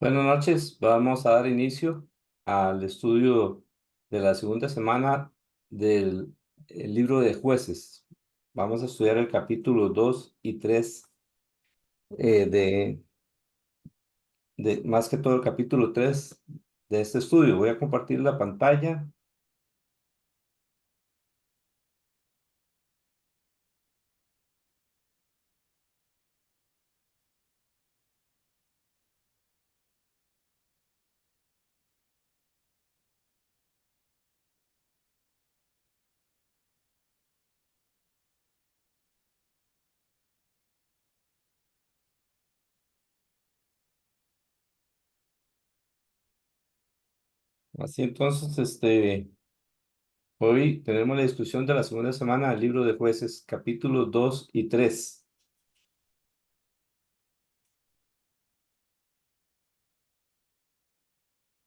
Buenas noches, vamos a dar inicio al estudio de la segunda semana del libro de Jueces. Vamos a estudiar el capítulo 2 y 3 más que todo el capítulo 3 de este estudio. Voy a compartir la pantalla. Así entonces, hoy tenemos la discusión de la segunda semana del libro de Jueces, capítulos 2 y 3,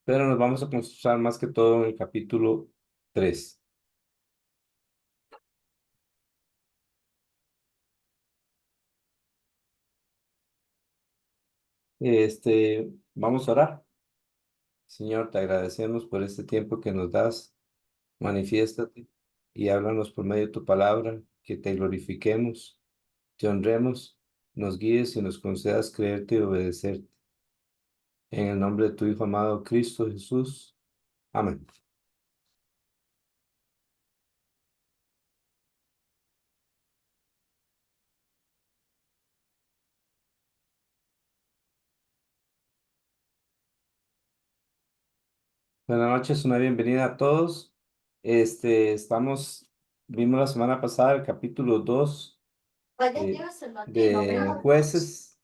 pero nos vamos a concentrar más que todo en el capítulo 3. Vamos a orar. Señor, te agradecemos por este tiempo que nos das. Manifiéstate y háblanos por medio de tu palabra, que te glorifiquemos, te honremos, nos guíes y nos concedas creerte y obedecerte. En el nombre de tu Hijo amado Cristo Jesús. Amén. Buenas noches, una bienvenida a todos. Vimos la semana pasada el capítulo 2 de Jueces.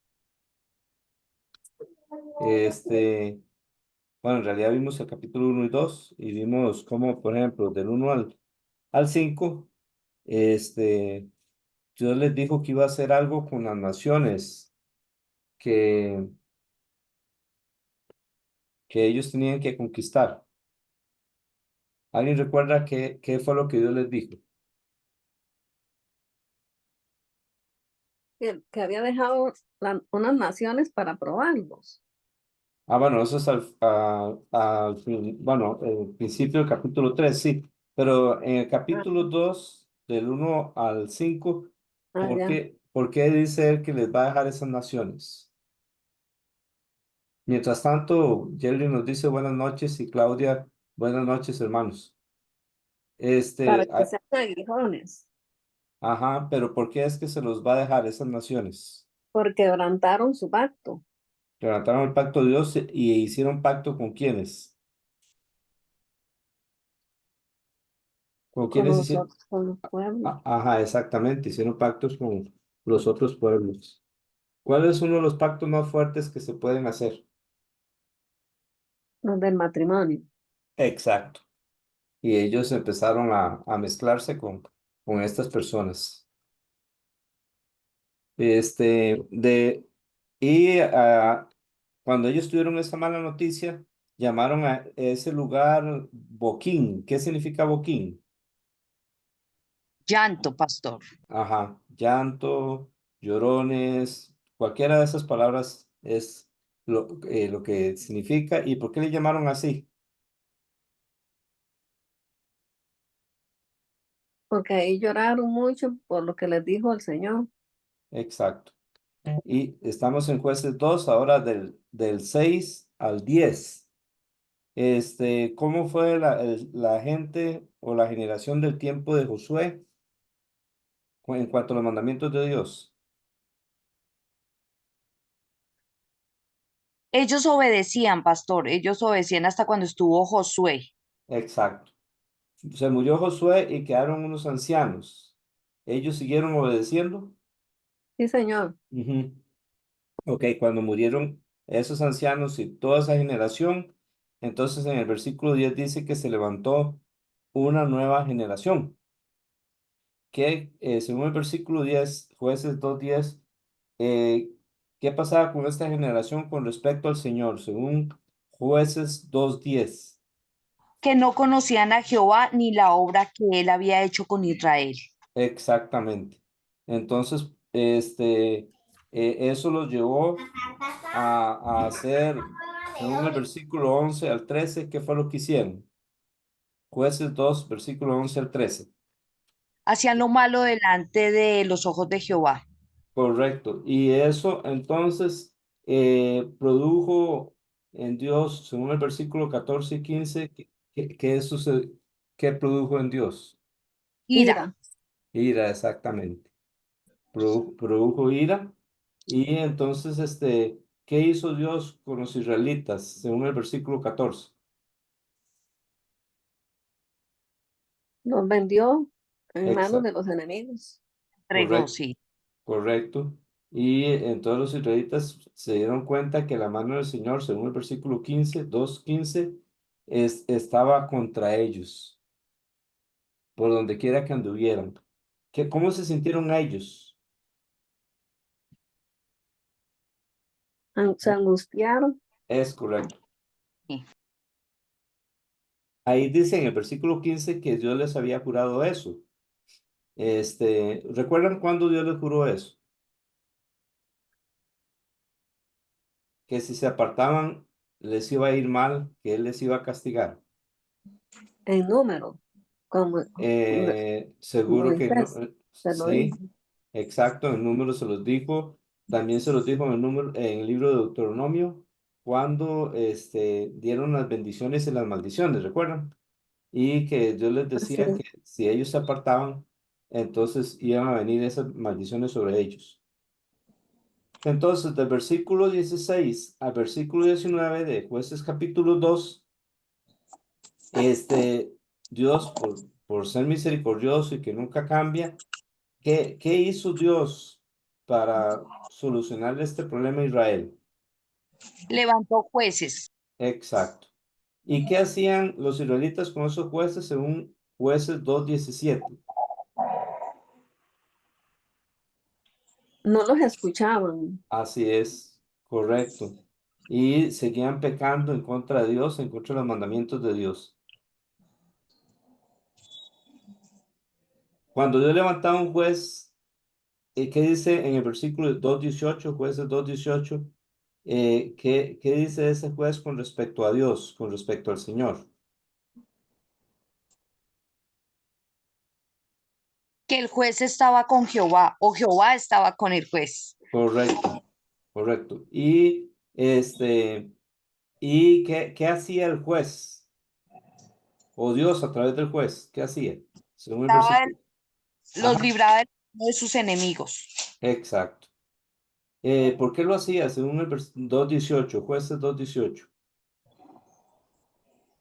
Bueno, en realidad vimos el capítulo 1 y 2 y vimos cómo, por ejemplo, del 1 al 5, este, Dios les dijo que iba a hacer algo con las naciones que, que ellos tenían que conquistar. ¿Alguien recuerda qué fue lo que Dios les dijo? Que había dejado unas naciones para probarlos. Bueno, eso es bueno, el principio del capítulo 3 sí, pero en el Ah, capítulo 2 del 1 al 5, ya. por qué dice él que les va a dejar esas naciones? Mientras tanto, Jerry nos dice buenas noches y Claudia, buenas noches, hermanos. Para Este, que ah, sean aguijones, ajá, pero ¿por qué es que se los va a dejar esas naciones? porque quebrantaron su pacto Levantaron el pacto de Dios y hicieron pacto con quiénes. ¿Con con quiénes hicieron? nosotros, con los pueblos, Ajá, exactamente, hicieron pactos con los otros pueblos. ¿Cuál es uno de los pactos más fuertes que se pueden hacer? los del matrimonio. Exacto. Y ellos empezaron a mezclarse con estas personas. Este, de, y cuando ellos tuvieron esa mala noticia, llamaron a ese lugar Boquín. ¿Qué significa Boquín? Llanto, pastor. Ajá, llanto, llorones, cualquiera de esas palabras es lo que significa. ¿Y por qué le llamaron así? Porque ahí lloraron mucho por lo que les dijo el Señor. Exacto. Y estamos en Jueces 2 ahora del 6 al 10. ¿Cómo fue la gente o la generación del tiempo de Josué en cuanto a los mandamientos de Dios? Ellos obedecían, pastor. Ellos obedecían hasta cuando estuvo Josué. Exacto. Se murió Josué y quedaron unos ancianos. ¿Ellos siguieron obedeciendo? Sí, Señor. Ujú. Ok, cuando murieron esos ancianos y toda esa generación, entonces en el versículo 10 dice que se levantó una nueva generación, que según el versículo 10, Jueces 2:10, eh, ¿qué pasaba con esta generación con respecto al Señor? Según Jueces 2:10. Que no conocían a Jehová ni la obra que él había hecho con Israel. Exactamente. Entonces, eso los llevó a hacer. según el versículo 11 al 13, ¿qué fue lo que hicieron? Jueces 2, versículo 11 al 13. Hacían lo malo delante de los ojos de Jehová. Correcto. Y eso entonces produjo en Dios, según el versículo 14 y 15, ¿qué produjo en Dios? Ira. Ira. Ira, exactamente. Produjo ira. Y entonces, ¿qué hizo Dios con los israelitas? Según el versículo 14. Los vendió en manos Exacto. de los enemigos. Entregó, Correcto. sí. Correcto. Y entonces los israelitas se dieron cuenta que la mano del Señor, según el versículo 15, 2:15, estaba contra ellos, por donde quiera que anduvieran. ¿Cómo se sintieron ellos? Se angustiaron. Es correcto. Sí. Ahí dice en el versículo 15 que Dios les había jurado eso. ¿Recuerdan cuándo Dios les juró eso? Que si se apartaban les iba a ir mal, que Él les iba a castigar. En número, como Seguro que no, Moisés se lo dijo. sí, exacto, en número se los dijo, también se los dijo en el libro de Deuteronomio, cuando dieron las bendiciones y las maldiciones, ¿recuerdan? Y que Dios les Así decía es. que si ellos se apartaban, entonces iban a venir esas maldiciones sobre ellos. Entonces, del versículo 16 al versículo 19 de Jueces capítulo 2, este, Dios, por ser misericordioso y que nunca cambia, ¿qué hizo Dios para solucionar este problema a Israel? Levantó jueces. Exacto. ¿Y qué hacían los israelitas con esos jueces según Jueces 2:17? No los escuchaban. Así es, correcto. Y seguían pecando en contra de Dios, en contra de los mandamientos de Dios. Cuando Dios levantaba un juez, ¿qué dice en el versículo 2:18, Jueces 2:18? ¿Qué dice ese juez con respecto a Dios, con respecto al Señor? Que el juez estaba con Jehová o Jehová estaba con el juez. Correcto, correcto. ¿Y qué hacía el juez? O Dios a través del juez, ¿qué hacía? Según el Estaba versículo. los Ajá, libraba de sus enemigos. exacto. ¿Por qué lo hacía? Según el 2:18, Jueces 2:18.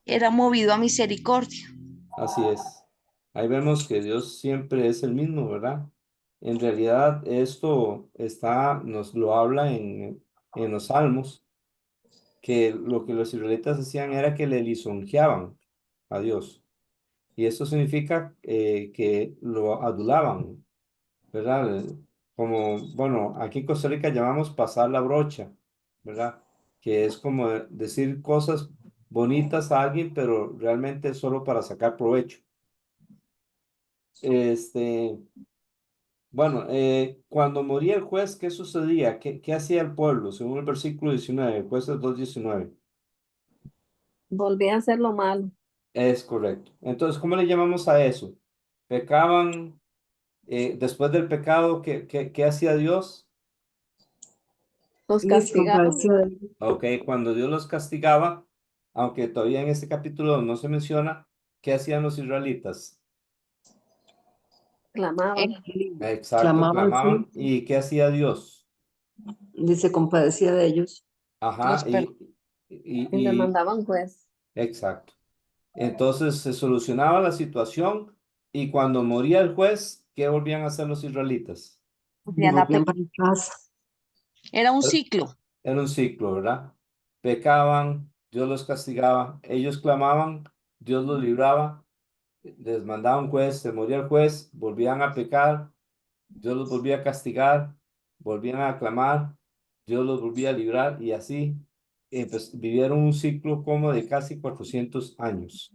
Era movido a misericordia. Así es. Ahí vemos que Dios siempre es el mismo, ¿verdad? En realidad, esto nos lo habla en los Salmos, que lo que los israelitas hacían era que le lisonjeaban a Dios. Y eso significa que lo adulaban, ¿verdad? Como, bueno, aquí en Costa Rica llamamos pasar la brocha, ¿verdad? Que es como decir cosas bonitas a alguien, pero realmente es solo para sacar provecho. Este, bueno, cuando moría el juez, ¿qué sucedía? ¿Qué hacía el pueblo? Según el versículo 19, Jueces 2:19. Volví a hacer lo malo. Es correcto. Entonces, ¿cómo le llamamos a eso? Pecaban, después del pecado, ¿qué hacía Dios? Los Y se castigaban. compadeció de él. Ok, cuando Dios los castigaba, aunque todavía en este capítulo no se menciona, ¿qué hacían los israelitas? Eh, Clamaban. Exacto, Clamaban, sí, clamaban. ¿Y qué hacía Dios? y se compadecía de ellos. Ajá, los Y le y mandaban juez. exacto. Entonces se solucionaba la situación y cuando moría el juez, ¿qué volvían a hacer los israelitas? Y perdían a volvían para casa. Era un Er- ciclo. Era un ciclo, ¿verdad? Pecaban, Dios los castigaba, ellos clamaban, Dios los libraba, les mandaba un juez, se moría el juez, volvían a pecar, Dios los volvía a castigar, volvían a clamar, Dios los volvía a librar y así pues, vivieron un ciclo como de casi 400 años.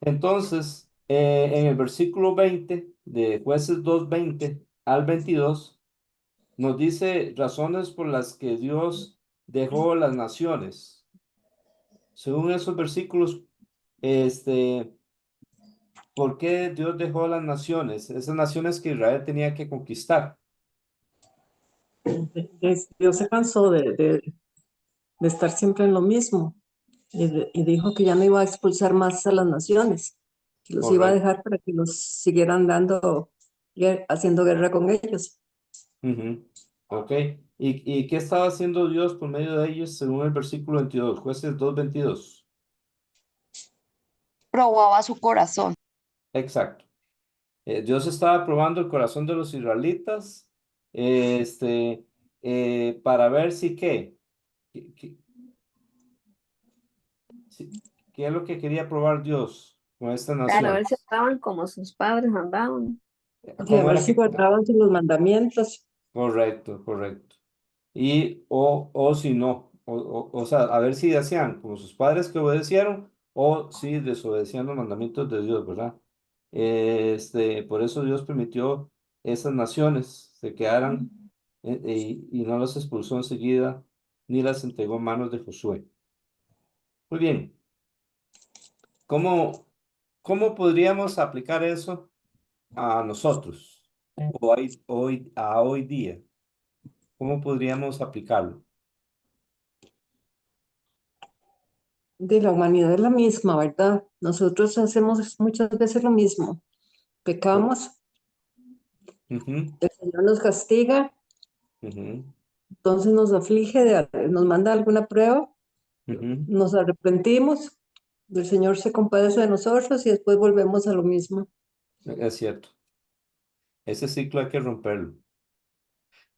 Entonces, en el versículo 20 de Jueces 2:20 al 22, nos dice razones por las que Dios dejó las naciones? Según esos versículos, este, ¿por qué Dios dejó las naciones? Esas naciones que Israel tenía que conquistar. Dios se cansó de estar siempre en lo mismo y dijo que ya no iba a expulsar más a las naciones, que los iba a Correcto. dejar para que los siguieran haciendo guerra con ellos. Ujú. Ok. ¿Y qué estaba haciendo Dios por medio de ellos según el versículo 22, Jueces 2:22? Probaba su corazón. Exacto. Dios estaba probando el corazón de los israelitas, este, para ver si qué, qué- qué es lo que quería probar Dios con estas Para ver naciones. si estaban como sus padres andaban. Y a ¿Cómo ver era si que? guardaban los mandamientos. Correcto, correcto. Y o si no, o sea, a ver si hacían como sus padres que obedecieron o si desobedecían los mandamientos de Dios, ¿verdad? Por eso Dios permitió esas naciones se quedaran y no las expulsó enseguida ni las entregó en manos de Josué. Muy bien, ¿cómo, cómo podríamos aplicar eso a nosotros a hoy día? ¿Cómo podríamos aplicarlo? De la humanidad es la misma, ¿verdad? Nosotros hacemos muchas veces lo mismo. Pecamos, Ujú, el Señor nos castiga, ujú, entonces nos aflige, nos manda alguna prueba, ujú. nos arrepentimos, el Señor se compadece de nosotros y después volvemos a lo mismo, Es cierto. Ese ciclo hay que romperlo.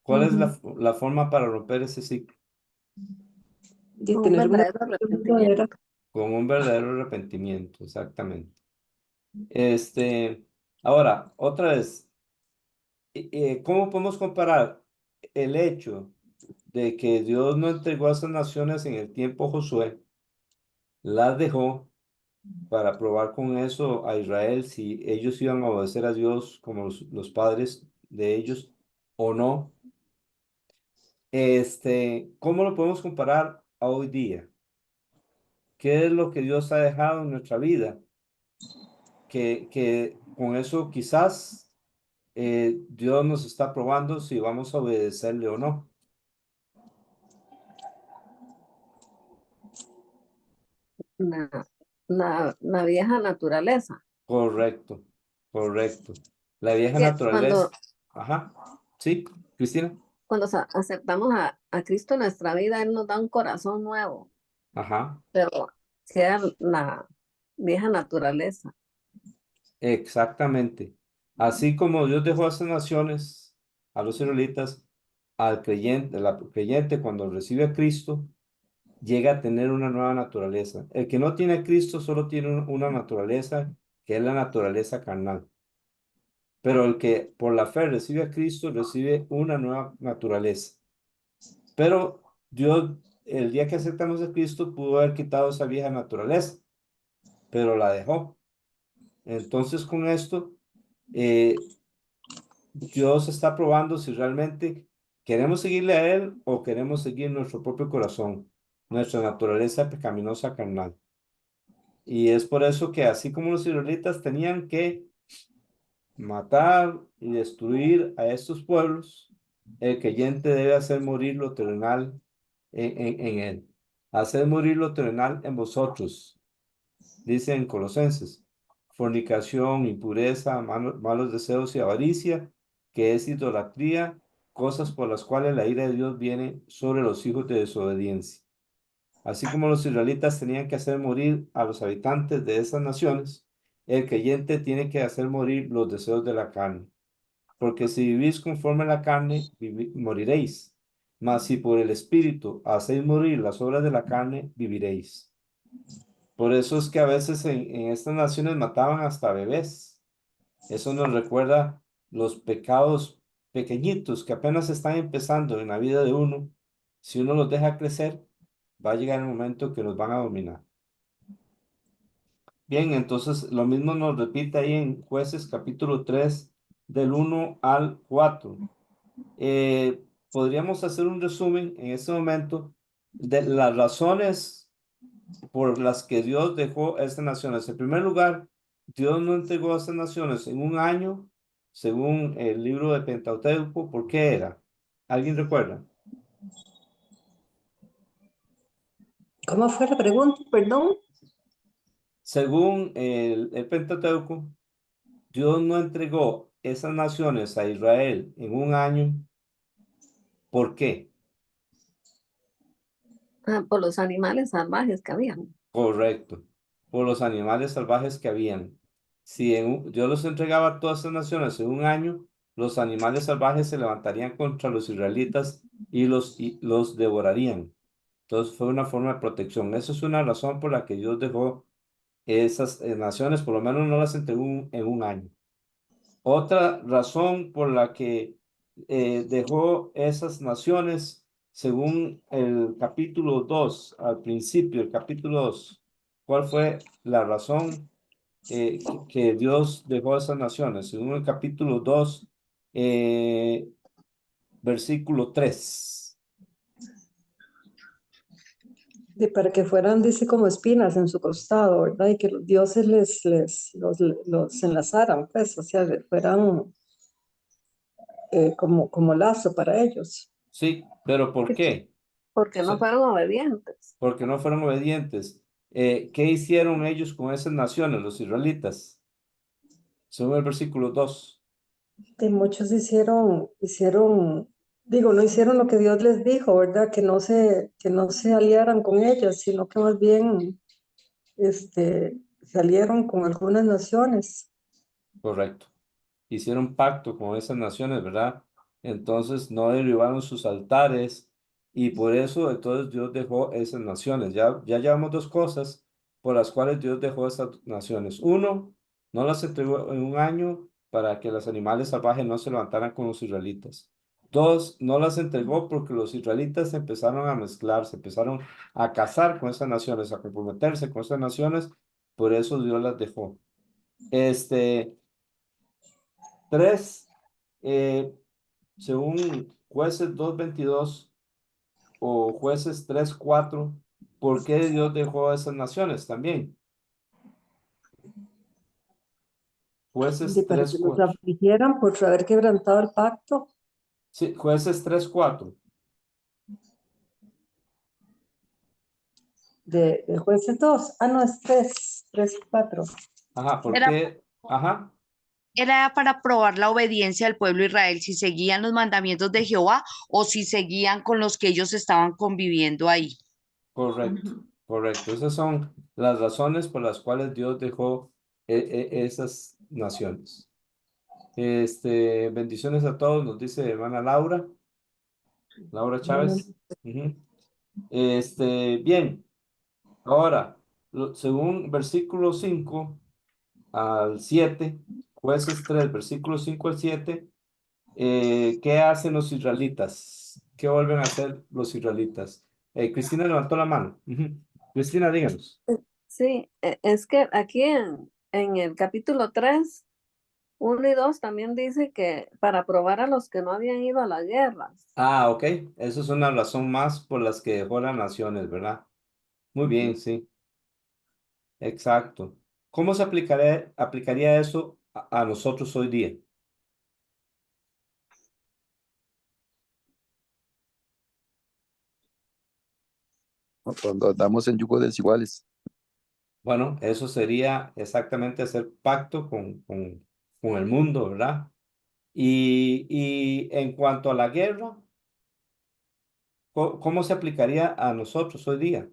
¿Cuál es ujú, la forma para romper ese ciclo? de Con un tener una verdadero relación arrepentimiento. verdadera. Con un verdadero arrepentimiento, exactamente. Este, ahora, otra vez, ¿cómo podemos comparar el hecho de que Dios no entregó a esas naciones en el tiempo Josué, las dejó para probar con eso a Israel si ellos iban a obedecer a Dios como los padres de ellos o no? ¿Cómo lo podemos comparar a hoy día? ¿Qué es lo que Dios ha dejado en nuestra vida? Que con eso quizás Dios nos está probando si vamos a obedecerle o no. La, la vieja naturaleza. Correcto, correcto. La vieja Que naturaleza. Ajá, sí, Cristina. cuando aceptamos a Cristo en nuestra vida, Él nos da un corazón nuevo, Ajá, pero queda la vieja naturaleza. exactamente. Así como Dios dejó a esas naciones, a los israelitas, al creyente, la creyente cuando recibe a Cristo, llega a tener una nueva naturaleza. El que no tiene a Cristo solo tiene una naturaleza que es la naturaleza carnal. Pero el que por la fe recibe a Cristo recibe una nueva naturaleza. Pero Dios, el día que aceptamos a Cristo, pudo haber quitado esa vieja naturaleza, pero la dejó. Entonces, con esto, eh, Dios está probando si realmente queremos seguirle a Él o queremos seguir nuestro propio corazón, nuestra naturaleza pecaminosa carnal. Y es por eso que así como los israelitas tenían que matar y destruir a estos pueblos, el creyente debe hacer morir lo terrenal en él. Hacer morir lo terrenal en vosotros, dice en Colosenses. Fornicación, impureza, malos deseos y avaricia, que es idolatría, cosas por las cuales la ira de Dios viene sobre los hijos de desobediencia. Así como los israelitas tenían que hacer morir a los habitantes de esas naciones, el creyente tiene que hacer morir los deseos de la carne. Porque si vivís conforme a la carne, moriréis. Mas si por el Espíritu hacéis morir las obras de la carne, viviréis. Por eso es que a veces en estas naciones mataban hasta bebés. Eso nos recuerda los pecados pequeñitos que apenas están empezando en la vida de uno. Si uno los deja crecer, va a llegar el momento que los van a dominar. Bien, entonces lo mismo nos repite ahí en Jueces capítulo 3 del 1 al 4. Podríamos hacer un resumen en este momento de las razones por las que Dios dejó estas naciones. En primer lugar, Dios no entregó a estas naciones en un año, según el libro de Pentateuco. ¿Por qué era? ¿Alguien recuerda? ¿Cómo fue la pregunta? Perdón. Según el Pentateuco, Dios no entregó esas naciones a Israel en un año. ¿Por qué? Por los animales salvajes que habían. Correcto. Por los animales salvajes que habían. Si Dios los entregaba a todas estas naciones en un año, los animales salvajes se levantarían contra los israelitas y los devorarían. Entonces fue una forma de protección. Esa es una razón por la que Dios dejó esas naciones, por lo menos no las entregó en un año. Otra razón por la que dejó esas naciones, según el capítulo 2 al principio, el capítulo 2, ¿cuál fue la razón que Dios dejó esas naciones? Según el capítulo 2, eh, versículo 3. Para que fueran, dice, como espinas en su costado, ¿verdad? Y que los dioses los enlazaran, pues, o sea, fueran como lazo para ellos. Sí, pero ¿por qué? Porque no So- fueron obedientes. Porque no fueron obedientes. ¿Qué hicieron ellos con esas naciones, los israelitas? Según el versículo 2. Y muchos digo, no hicieron lo que Dios les dijo, ¿verdad? Que no se aliaran con ellos, sino que más bien salieron con algunas naciones. Correcto. Hicieron pacto con esas naciones, ¿verdad? Entonces no derribaron sus altares y por eso entonces Dios dejó esas naciones. Ya llevamos dos cosas por las cuales Dios dejó esas naciones. Uno, no las entregó en un año para que los animales salvajes no se levantaran con los israelitas. Dos, no las entregó porque los israelitas empezaron a mezclarse, empezaron a casar con esas naciones, a comprometerse con esas naciones, por eso Dios las dejó. Este, tres, eh, según jueces 2:22 o jueces 3:4, ¿por qué Dios dejó a esas naciones también? Y Jueces para que tres los cuatro. afligieran por haber quebrantado el pacto Sí, jueces 3:4. de jueces 2. Ah, no, es 3, 4. Ajá, ¿por Era, qué? Ajá, era para probar la obediencia del pueblo de Israel, si seguían los mandamientos de Jehová o si seguían con los que ellos estaban conviviendo ahí. correcto, correcto. Esas son las razones por las cuales Dios dejó esas naciones. Bendiciones a todos, nos dice hermana Laura Chávez. Ujú. Bien. Ahora, según versículo 5 al 7, jueces 3 versículo 5 al 7, ¿qué hacen los israelitas? ¿Qué vuelven a hacer los israelitas? Cristina levantó la mano. Ujú. Cristina, díganos. Sí, es que aquí en el capítulo 3 1 y 2 también dice que para probar a los que no habían ido a la guerra. Ah, ok. Eso es una razón más por las que dejó las naciones, ¿verdad? Muy bien, sí. Exacto. ¿Cómo se aplicaría eso a nosotros hoy día? Cuando andamos en yugos desiguales. Bueno, eso sería exactamente hacer pacto con el mundo, ¿verdad? Y en cuanto a la guerra, ¿cómo se aplicaría a nosotros hoy día?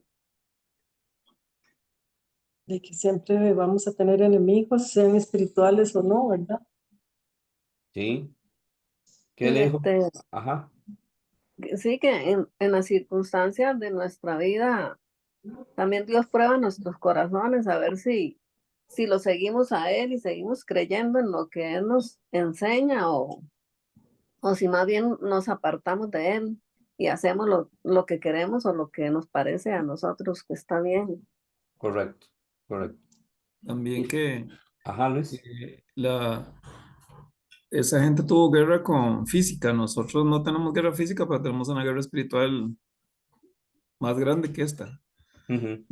De que siempre vamos a tener enemigos, sean espirituales o no, ¿verdad? ¿Sí? ¿Qué Y le dijo? Ajá, sí que en las circunstancias de nuestra vida, también Dios prueba nuestros corazones a ver si lo seguimos a Él y seguimos creyendo en lo que Él nos enseña o si más bien nos apartamos de Él y hacemos lo que queremos o lo que nos parece a nosotros que está bien. correcto, correcto. También Y- que ajá, Luis. eh, la, esa gente tuvo guerra con física. Nosotros no tenemos guerra física, pero tenemos una guerra espiritual más grande que esta, Ujú,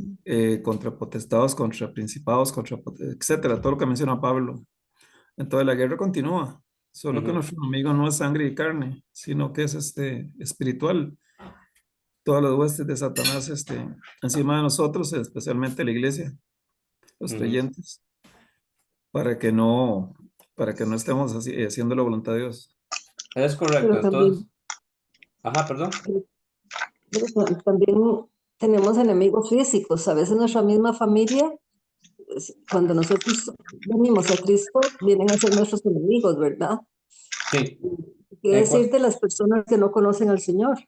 contra potestados, contra principados, etcétera, todo lo que menciona Pablo. Entonces la guerra continúa, solo que ujú. nuestro enemigo no es sangre y carne, sino que es espiritual. Todas las huestes de Satanás encima de nosotros, especialmente la iglesia, los Ujú. creyentes, para que no, para que no estemos haciendo la voluntad de Dios. Es correcto, Pero entonces, también, ajá, perdón. también tenemos enemigos físicos. A veces nuestra misma familia, cuando nosotros venimos a Cristo, vienen a ser nuestros enemigos, ¿verdad? Sí, ¿Qué eh, decir cua- de las personas que no conocen al Señor?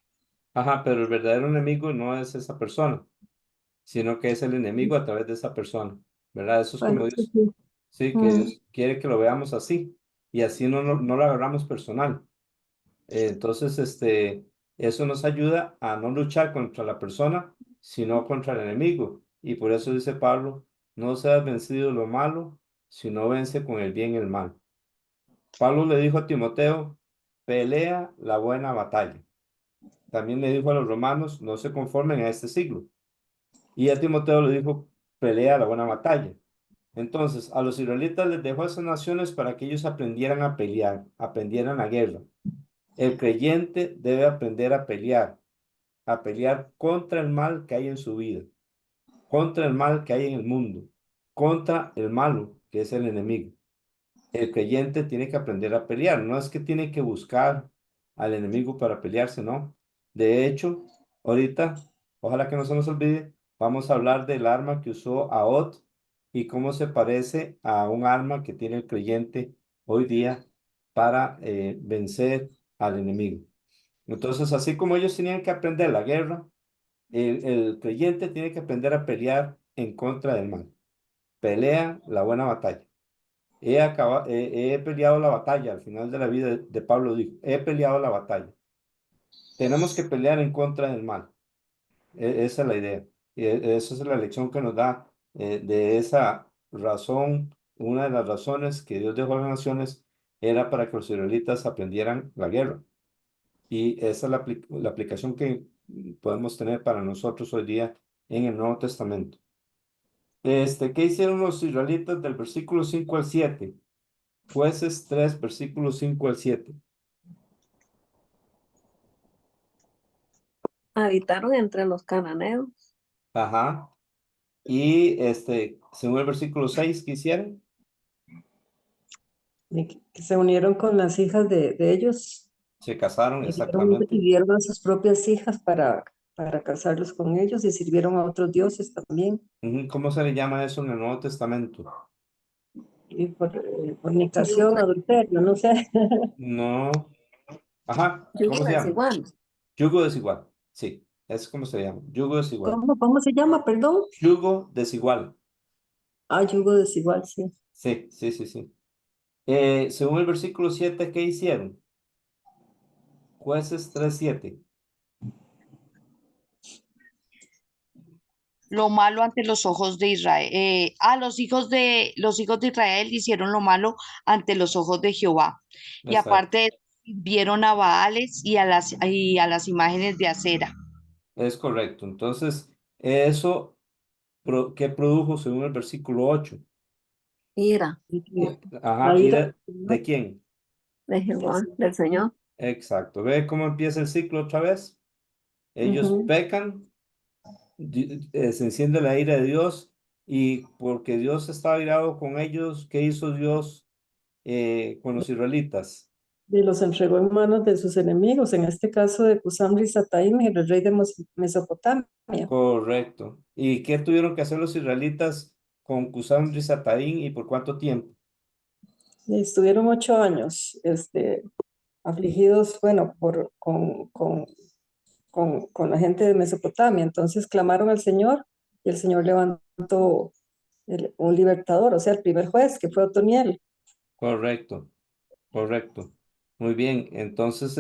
ajá, pero el verdadero enemigo no es esa persona, sino que es el enemigo a través de esa persona, ¿verdad? Eso es Bueno, como sí, Dios, sí. sí, que Mm, Dios quiere que lo veamos así y así no lo agarramos personal. Entonces, eso nos ayuda a no luchar contra la persona, sino contra el enemigo. Y por eso dice Pablo, no seas vencido de lo malo, sino vence con el bien el mal. Pablo le dijo a Timoteo, pelea la buena batalla. También le dijo a los romanos, no se conformen a este siglo. Y a Timoteo le dijo, pelea la buena batalla. Entonces, a los israelitas les dejó esas naciones para que ellos aprendieran a pelear, aprendieran la guerra. El creyente debe aprender a pelear contra el mal que hay en su vida, contra el mal que hay en el mundo, contra el malo que es el enemigo. El creyente tiene que aprender a pelear, no es que tiene que buscar al enemigo para pelearse, no. De hecho, ahorita, ojalá que no se nos olvide, vamos a hablar del arma que usó Ahod y cómo se parece a un arma que tiene el creyente hoy día para vencer al enemigo. Entonces, así como ellos tenían que aprender la guerra, el creyente tiene que aprender a pelear en contra del mal. Pelea la buena batalla. He peleado la batalla, al final de la vida de Pablo dijo, he peleado la batalla. Tenemos que pelear en contra del mal. Esa es la idea. Y esa es la lección que nos da de esa razón. Una de las razones que Dios dejó a las naciones era para que los israelitas aprendieran la guerra. Y esa es la aplicación que podemos tener para nosotros hoy día en el Nuevo Testamento. ¿Qué hicieron los israelitas del versículo 5 al 7? Jueces 3 versículos 5 al 7. Habitaron entre los cananeos. Ajá. Y según el versículo 6, ¿qué hicieron? y que se unieron con las hijas de ellos Se casaron, y exactamente. vieron a sus propias hijas para casarlos con ellos y sirvieron a otros dioses también. Ujú, ¿cómo se le llama eso en el Nuevo Testamento? Y por fornicación, adulterio, no sé. No. Ajá, Yugo ¿cómo se llama? desigual. Yugo desigual. Sí, es como se llama. Yugo desigual. ¿Cómo se llama? Perdón. Yugo desigual. Ah, yugo desigual, sí. Sí, sí, sí, sí. Según el versículo 7, ¿qué hicieron? Jueces 3:7. Lo malo ante los ojos de Israel. Los hijos de Israel hicieron lo malo ante los ojos de Jehová. Y Exacto. aparte de eso, vieron a Baales y a las imágenes de acera. Es correcto. Entonces, eso, ¿qué produjo según el versículo 8? Ira Y que Ajá, la ira ¿ira de quién? de del Jehová, Señor. del Señor. Exacto. ¿Ve cómo empieza el ciclo otra vez? Ellos Ujú. pecan, se enciende la ira de Dios y porque Dios estaba irado con ellos, ¿qué hizo Dios con los israelitas? Y los entregó en manos de sus enemigos, en este caso de Cusán-Risataim, el rey de Mesopotamia. Correcto. ¿Y qué tuvieron que hacer los israelitas con Cusán Risataín y por cuánto tiempo? Y estuvieron 8 años afligidos, bueno, con la gente de Mesopotamia. Entonces clamaron al Señor y el Señor levantó un libertador, o sea, el primer juez, que fue Otoniel. Correcto, correcto. Muy bien. Entonces,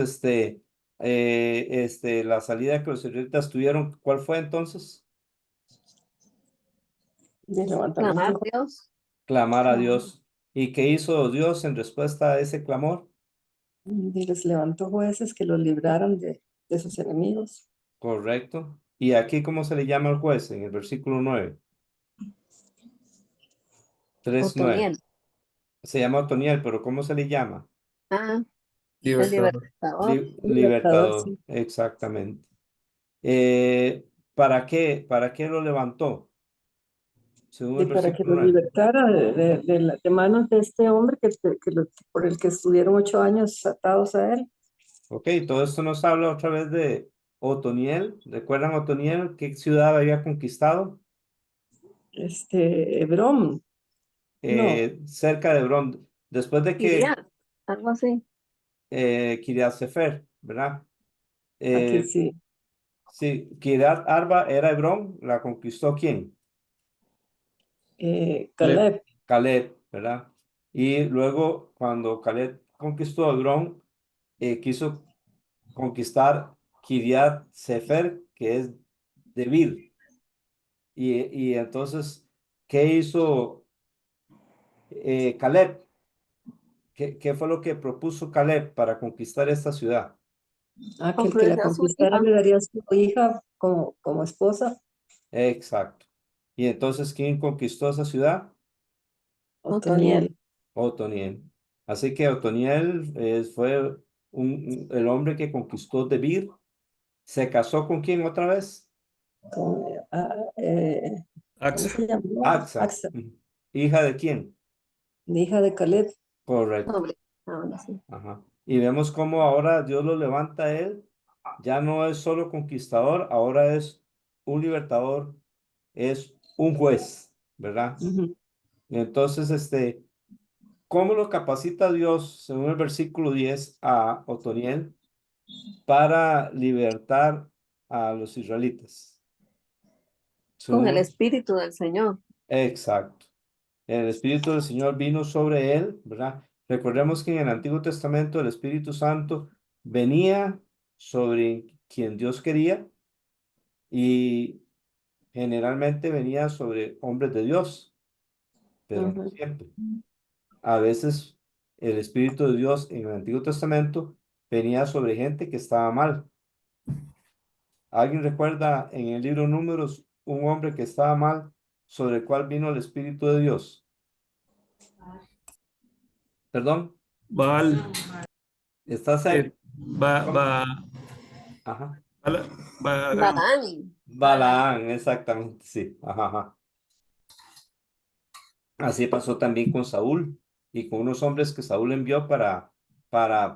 la salida que los israelitas tuvieron, ¿cuál fue entonces? Y el levantamiento Clamar del a Dios. Clamar a Dios. ¿Y qué hizo Dios en respuesta a ese clamor? y les levantó jueces que los libraran de sus enemigos. Correcto. ¿Y aquí cómo se le llama al juez en el versículo 9? 3:9. Otoniel. Se llama Otoniel, pero ¿cómo se le llama? Ah, el Libertador. libertador. Libertador, Libertador, sí. exactamente. ¿Para qué? ¿Para qué lo levantó? Según Y el para que versículo los 9. libertara de manos de este hombre por el que estuvieron 8 años atados a él. Ok, todo esto nos habla otra vez de Otoniel. ¿Recuerdan Otoniel? ¿Qué ciudad había conquistado? Hebrón, no, Cerca de Hebrón. Después de que Kiriat, algo así. Kiriat Sefer, ¿verdad? aquí Eh, sí, sí, Kiriat Arba era Hebrón. ¿La conquistó quién? Caleb. Caleb, Caleb, ¿verdad? Y luego, cuando Caleb conquistó Hebrón, quiso conquistar Kiriat Sefer, que es Debir. Y entonces, ¿qué hizo Caleb? ¿Qué fue lo que propuso Caleb para conquistar esta ciudad? aquel que la Ofrece a su conquistara hija, le daría a su hija como esposa, Exacto. Y entonces, ¿quién conquistó esa ciudad? Otoniel. Otoniel, Otoniel. Así que Otoniel fue el hombre que conquistó Debir. ¿Se casó con quién otra vez? con, ¿cómo Axa. se llamó? Axa. Axa, Ujú. ¿Hija de quién? hija de Caleb. Correcto. Sobre. Ahora sí. Ajá. Y vemos cómo ahora Dios lo levanta a él. Ya no es solo conquistador, ahora es un libertador, es un juez, ¿verdad? Ujú. Entonces, ¿cómo lo capacita Dios, según el versículo 10, a Otoniel para libertar a los israelitas? Con el Según, espíritu del Señor. exacto. El Espíritu del Señor vino sobre él, ¿verdad? Recordemos que en el Antiguo Testamento el Espíritu Santo venía sobre quien Dios quería y generalmente venía sobre hombres de Dios, pero no Ujú. siempre. A veces el Espíritu de Dios en el Antiguo Testamento venía sobre gente que estaba mal. ¿Alguien recuerda en el libro Números un hombre que estaba mal sobre el cual vino el Espíritu de Dios? Perdón, Baal. ¿estás eh, ahí? ba, ¿Cómo? ba, Ajá. Bala- Balaam. Balaam. Balaán, exactamente, sí. Ajá, ajá. Así pasó también con Saúl y con unos hombres que Saúl envió para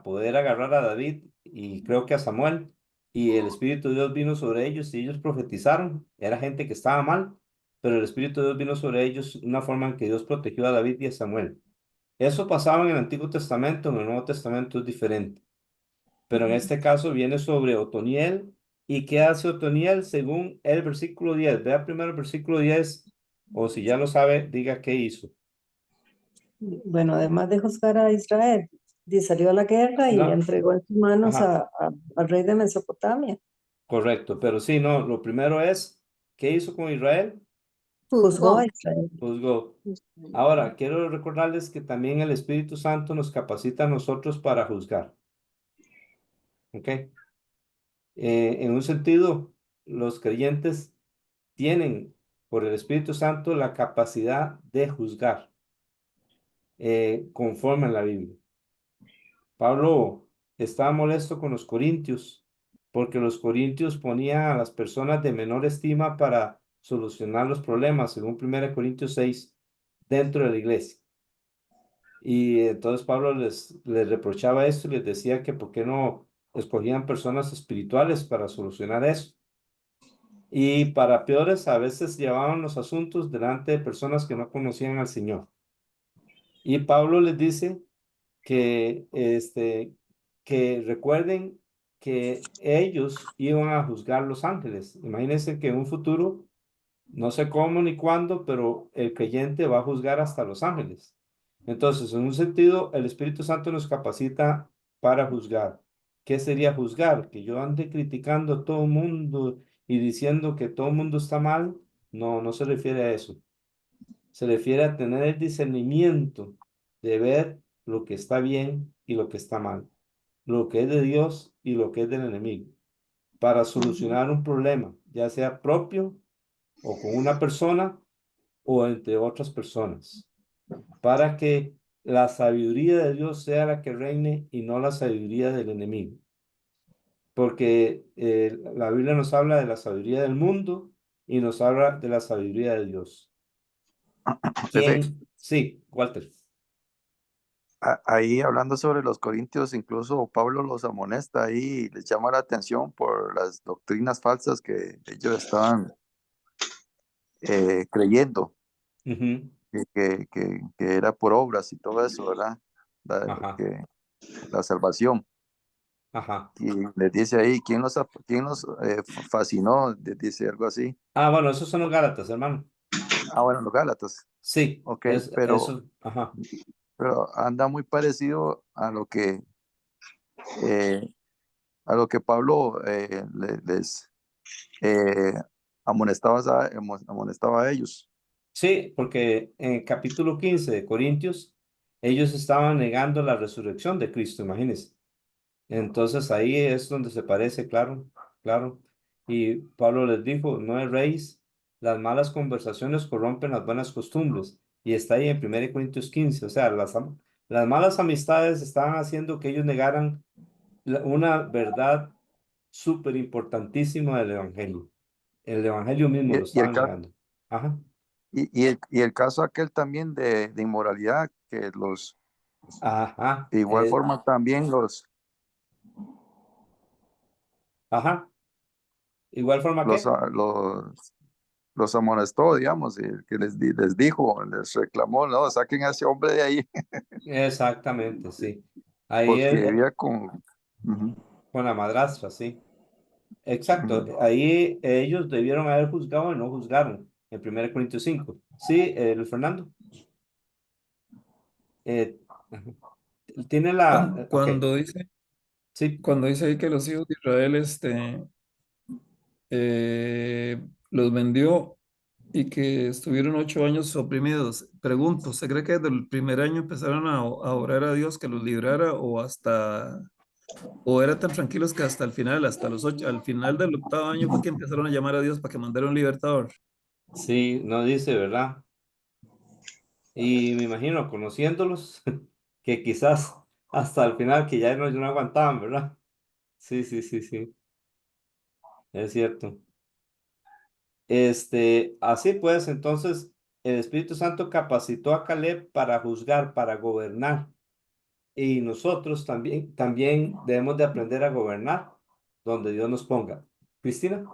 poder agarrar a David y creo que a Samuel. Y el Espíritu de Dios vino sobre ellos y ellos profetizaron. Era gente que estaba mal, pero el Espíritu de Dios vino sobre ellos de una forma en que Dios protegió a David y a Samuel. Eso pasaba en el Antiguo Testamento, en el Nuevo Testamento es diferente. Pero en este caso viene sobre Otoniel. ¿Y qué hace Otoniel según el versículo 10? Vea primero el versículo 10 o si ya lo sabe, diga qué hizo. Bueno, además de juzgar a Israel, salió a la guerra y No, entregó en sus manos ajá, al rey de Mesopotamia. correcto. Pero sí, no, lo primero es, ¿qué hizo con Israel? Juzgó a Juzgó. Israel. Juzgó. Ahora, quiero recordarles que también el Espíritu Santo nos capacita a nosotros para juzgar. ¿Ok? En un sentido, los creyentes tienen por el Espíritu Santo la capacidad de juzgar conforme a la Biblia. Pablo estaba molesto con los corintios porque los corintios ponían a las personas de menor estima para solucionar los problemas, según 1 Corintios 6, dentro de la iglesia. Y entonces Pablo les reprochaba esto y les decía que por qué no escogían personas espirituales para solucionar eso. Y para peores, a veces llevaban los asuntos delante de personas que no conocían al Señor. Y Pablo les dice que recuerden que ellos iban a juzgar los ángeles. Imagínense que en un futuro, no sé cómo ni cuándo, pero el creyente va a juzgar hasta los ángeles. Entonces, en un sentido, el Espíritu Santo nos capacita para juzgar. ¿Qué sería juzgar? Que yo ande criticando a todo el mundo y diciendo que todo el mundo está mal. No, no se refiere a eso. Se refiere a tener el discernimiento de ver lo que está bien y lo que está mal, lo que es de Dios y lo que es del enemigo. para solucionar un problema, ya sea propio o con una persona o entre otras personas, para que la sabiduría de Dios sea la que reine y no la sabiduría del enemigo. Porque la Biblia nos habla de la sabiduría del mundo y nos habla de la sabiduría de Dios. Jefe, ¿Quién? Sí, Walter. ahí hablando sobre los corintios, incluso Pablo los amonesta ahí, les llama la atención por las doctrinas falsas que ellos estaban creyendo, Ujú. que era por obras y todo eso, ¿verdad? Ajá, La salvación. ajá. Y les dice ahí, quién los fascinó? Les dice algo así. Ah, bueno, esos son los Gálatas, hermano. Ah, bueno, los Gálatas. Sí, Ok, eso, ajá, pero anda muy parecido eh, a lo que Pablo les eh, amonestaba a ellos. sí, porque en el capítulo 15 de Corintios, ellos estaban negando la resurrección de Cristo, imagínense. Entonces ahí es donde se parece, claro, claro. Y Pablo les dijo, no erréis, las malas conversaciones corrompen las buenas costumbres. Y está ahí en 1 Corintios 15, o sea, las malas amistades estaban haciendo que ellos negaran una verdad súper importantísima del Evangelio. El Evangelio mismo Y, lo y el, estaban ca- negando. Ajá, y el caso aquel también de inmoralidad, que ajá, de igual forma también ajá. Igual forma los, que, a- los, los amonestó, digamos, y que les dijo, les reclamó, no, saquen a ese hombre de ahí, exactamente, sí. Ahí porque es, vivía con... Ujú, con la madrastra, sí. Exacto, ujú. ahí ellos debieron haber juzgado y no juzgaron en 1 Corintios 5. Sí, Luis Fernando. Eh, ajá. Tiene ok, Cuando dice, sí, cuando dice ahí que los hijos de Israel los vendió y que estuvieron 8 años oprimidos, pregunto, ¿se cree que desde el primer año empezaron a orar a Dios que los librara o eran tan tranquilos que hasta el final, al final del octavo año fue que empezaron a llamar a Dios para que mandara un libertador? sí, no dice, ¿verdad? Y me imagino, conociéndolos, que quizás hasta el final que ya no aguantaban, ¿verdad? Sí, sí, sí, sí, es cierto. Así pues, entonces, el Espíritu Santo capacitó a Caleb para juzgar, para gobernar. Y nosotros también debemos de aprender a gobernar donde Dios nos ponga. Cristina.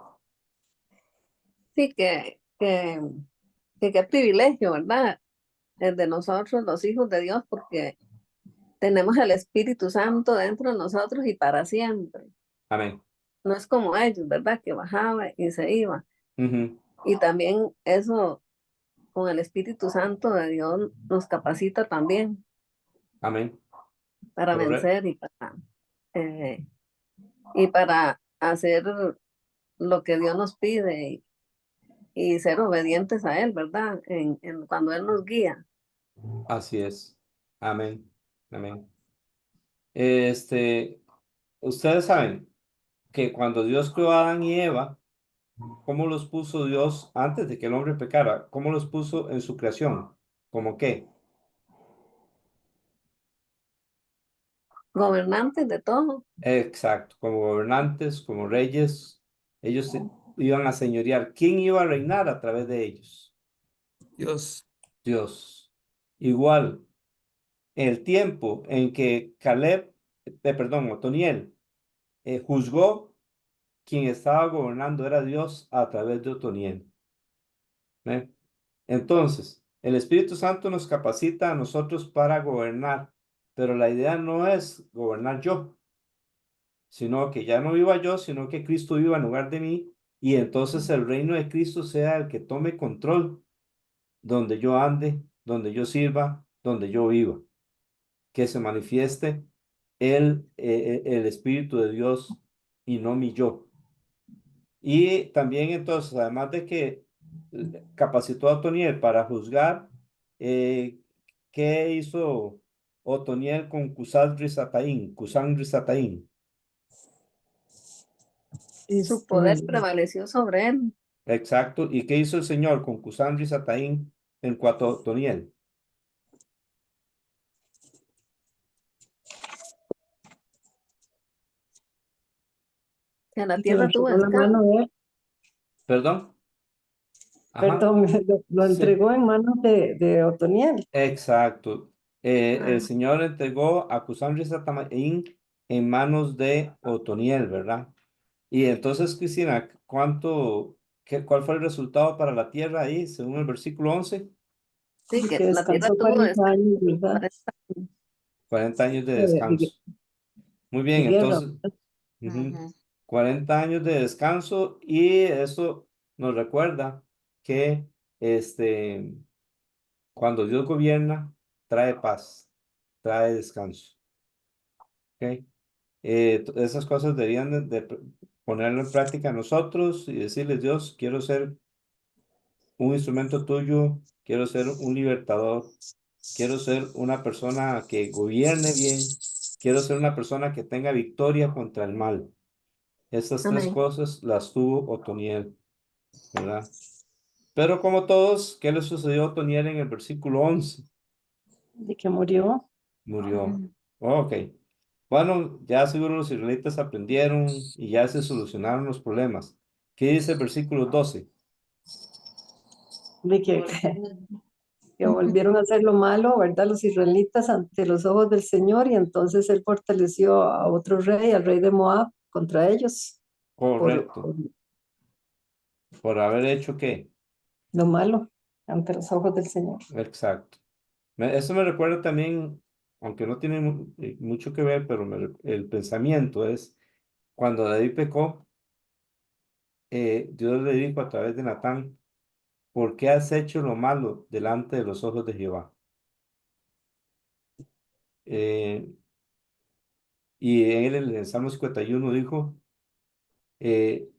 Sí, que qué privilegio, ¿verdad? El de nosotros, los hijos de Dios, porque tenemos el Espíritu Santo dentro de nosotros y para siempre. Amén. No es como ellos, ¿verdad? Que bajaba y se iba. Ujú. Y también eso con el Espíritu Santo de Dios nos capacita también Amén. para Correcto. vencer eh, y para hacer lo que Dios nos pide y ser obedientes a Él, ¿verdad? Cuando Él nos guía. Así es. Amén. Amén. Este, ustedes saben que cuando Dios creó a Adán y Eva, ¿cómo los puso Dios antes de que el hombre pecara? ¿Cómo los puso en su creación? ¿Cómo qué? Gobernantes de todo. Exacto, como gobernantes, como reyes, ellos iban a señorear. ¿Quién iba a reinar a través de ellos? Dios, Dios. Igual, el tiempo en que Otoniel, juzgó, quien estaba gobernando era Dios a través de Otoniel. ¿Eh? Entonces, el Espíritu Santo nos capacita a nosotros para gobernar, pero la idea no es gobernar yo, sino que ya no viva yo, sino que Cristo viva en lugar de mí, y entonces el reino de Cristo sea el que tome control donde yo ande, donde yo sirva, donde yo viva, que se manifieste el Espíritu de Dios y no mi yo. Y también entonces, además de que capacitó a Otoniel para juzgar, eh, ¿qué hizo Otoniel con Cusán Risataín? Cusán Risataín. Su poder Este, prevaleció sobre él. Exacto. ¿Y qué hizo el Señor con Cusán y Sataín en cuanto a Otoniel? Que la y que lo tierra tuvo entregó en la mano descanso. de él. ¿Perdón? Ajá. Perdón, lo Sí. entregó en manos de Otoniel. Exacto. El Ah, Señor entregó a Cusán y Sataín en manos de Otoniel, ¿verdad? Y entonces, Cristina, ¿cuál fue el resultado para la tierra ahí, según el versículo 11? sí, Y que que la tierra descansó tuvo 40 descanso. años, ¿verdad? 40 años. 40 años de De, descanso. Muy de bien, guerra. entonces, ujú, Ujú. 40 años de descanso y eso nos recuerda que este, cuando Dios gobierna, trae paz, trae descanso. ¿Ok? Esas cosas deberían de ponerlo en práctica nosotros y decirles, Dios, quiero ser un instrumento tuyo, quiero ser un libertador, quiero ser una persona que gobierne bien, quiero ser una persona que tenga victoria contra el mal. Estas tres Amén. cosas las tuvo Otoniel, ¿verdad? Pero como todos, ¿qué le sucedió a Otoniel en el versículo 11? De que murió. Murió. Ok. Bueno, ya seguro los israelitas aprendieron y ya se solucionaron los problemas. ¿Qué dice el versículo 12? De que volvieron a hacer lo malo, ¿verdad? Los israelitas ante los ojos del Señor, y entonces él fortaleció a otro rey, al rey de Moab, contra ellos Correcto. por ¿Por haber hecho qué? lo malo ante los ojos del Señor. Exacto. Eso me recuerda también, aunque no tiene mucho que ver, pero el pensamiento es cuando David pecó, Dios le dijo a través de Natán, ¿por qué has hecho lo malo delante de los ojos de Jehová? Eh, y él en el Salmo 51 dijo, eh,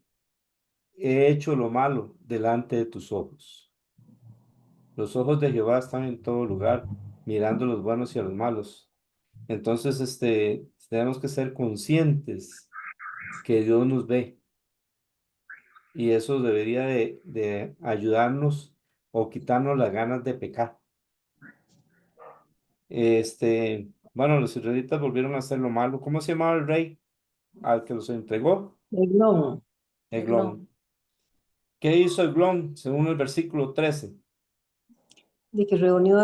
he hecho lo malo delante de tus ojos. Los ojos de Jehová están en todo lugar, mirando a los buenos y a los malos. Entonces, tenemos que ser conscientes que Dios nos ve y eso debería de ayudarnos o quitarnos las ganas de pecar. Bueno, los israelitas volvieron a hacer lo malo. ¿Cómo se llamaba el rey al que los entregó? Eglón, Eglón. ¿Qué hizo Eglón según el versículo 13? de que reunió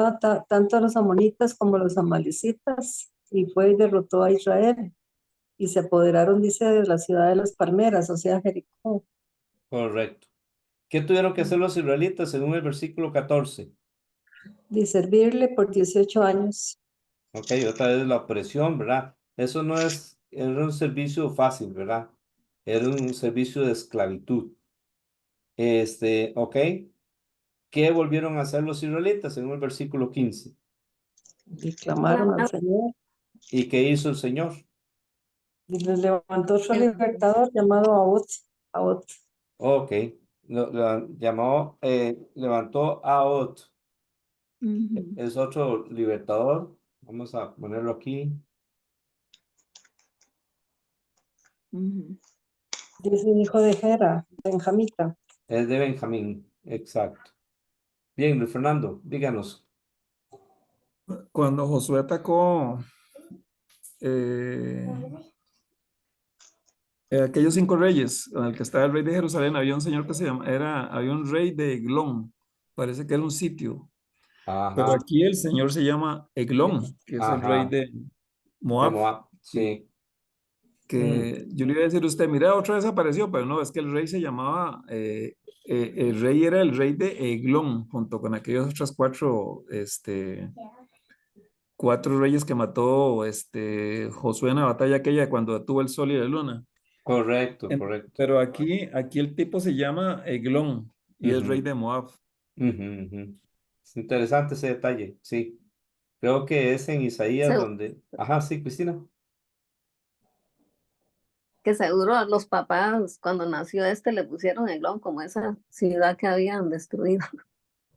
tanto a los amonitas como a los amalecitas y fue y derrotó a Israel. Y se apoderaron, dice, de la ciudad de las palmeras, o sea, Jericó, Correcto. ¿Qué tuvieron que hacer los israelitas según el versículo 14? de servirle por 18 años. Ok, otra vez la opresión, ¿verdad? Eso no era un servicio fácil, ¿verdad? Era un servicio de esclavitud. Ok. ¿Qué volvieron a hacer los israelitas según el versículo 15? Y clamaron al Señor. ¿Y qué hizo el Señor? Y les levantó otro libertador llamado Ahot. Ok, lo llamó, levantó a Ot. Ujú, Es otro libertador. Vamos a ponerlo aquí. ujú. Dice hijo de Gera, benjamita. Es de Benjamín. Exacto. Bien, Luis Fernando, díganos. Cuando Josué atacó eh, aquellos 5 reyes, en el que estaba el rey de Jerusalén, había un señor que había un rey de Eglón, parece que era un sitio, pero Ajá, aquí el señor se llama Eglón, que es el rey ajá. de De Moab, Moab, que, sí. Mm, que yo le iba a decir a usted, mira, otra vez apareció, pero no, es que el rey se llamaba, el rey era el rey de Eglón, junto con aquellos otros cuatro reyes que mató Josué en la batalla aquella cuando detuvo el sol y la luna. correcto, correcto. Pero aquí el tipo se llama Eglón y es rey Ujú, de Moab. ujú, ujú. Es interesante ese detalle, sí. Creo que es en Isaías Se- donde... Ajá, sí, Cristina. que seguro a los papás cuando nació este le pusieron Eglón como esa ciudad que habían destruido.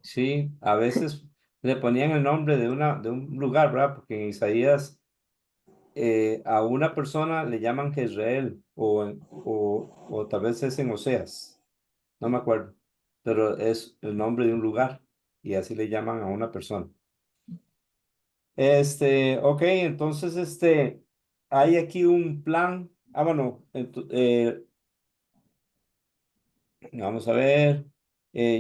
Sí, a veces le ponían el nombre de un lugar, ¿verdad? Porque en Isaías a una persona le llaman Jezreel o tal vez es en Oseas, no me acuerdo, pero es el nombre de un lugar y así le llaman a una persona. Ok, entonces hay aquí un plan. Ah, bueno, vamos a ver.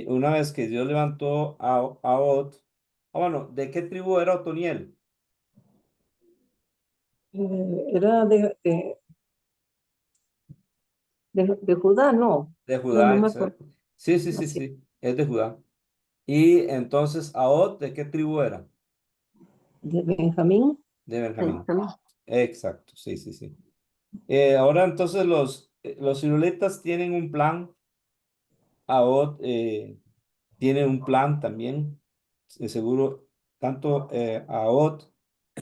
Una vez que Dios levantó a Ot, ah, bueno, ¿de qué tribu era Otoniel? Era de Judá, no, De no, Judá, no me acuerdo. excelente. Sí, sí, sí, Así, sí, es de Judá. Y entonces, Ahod, ¿de qué tribu era? de Benjamín. De Benjamín. Benjamín. Exacto, sí, sí, sí. Ahora entonces los israelitas tienen un plan. Ahod tiene un plan también. Seguro, tanto Ahod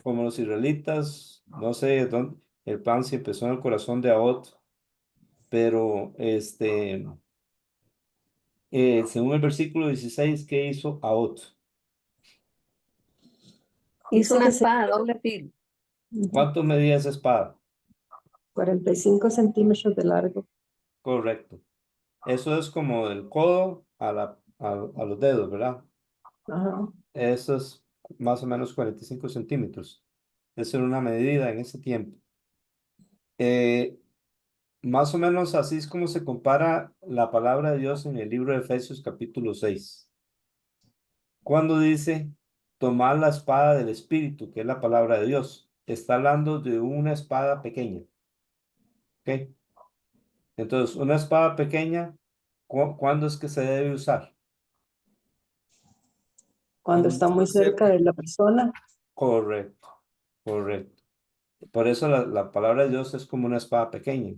como los israelitas, no sé dónde, el plan se empezó en el corazón de Ahod, pero según el versículo 16, ¿qué hizo Ahod? Hizo Dice una que se espada de doble filo. ¿Cuánto medía esa espada? 45 centímetros de largo. Correcto. Eso es como del codo a los dedos, ¿verdad? Ajá. Eso es más o menos 45 centímetros. Esa era una medida en ese tiempo. Eh, Más o menos así es como se compara la palabra de Dios en el libro de Efesios capítulo 6. Cuando dice tomar la espada del Espíritu, que es la palabra de Dios, está hablando de una espada pequeña. ¿Ok? Entonces, una espada pequeña, ¿cuándo es que se debe usar? Cuando está muy cerca de la persona, Correcto, correcto. Por eso la palabra de Dios es como una espada pequeña,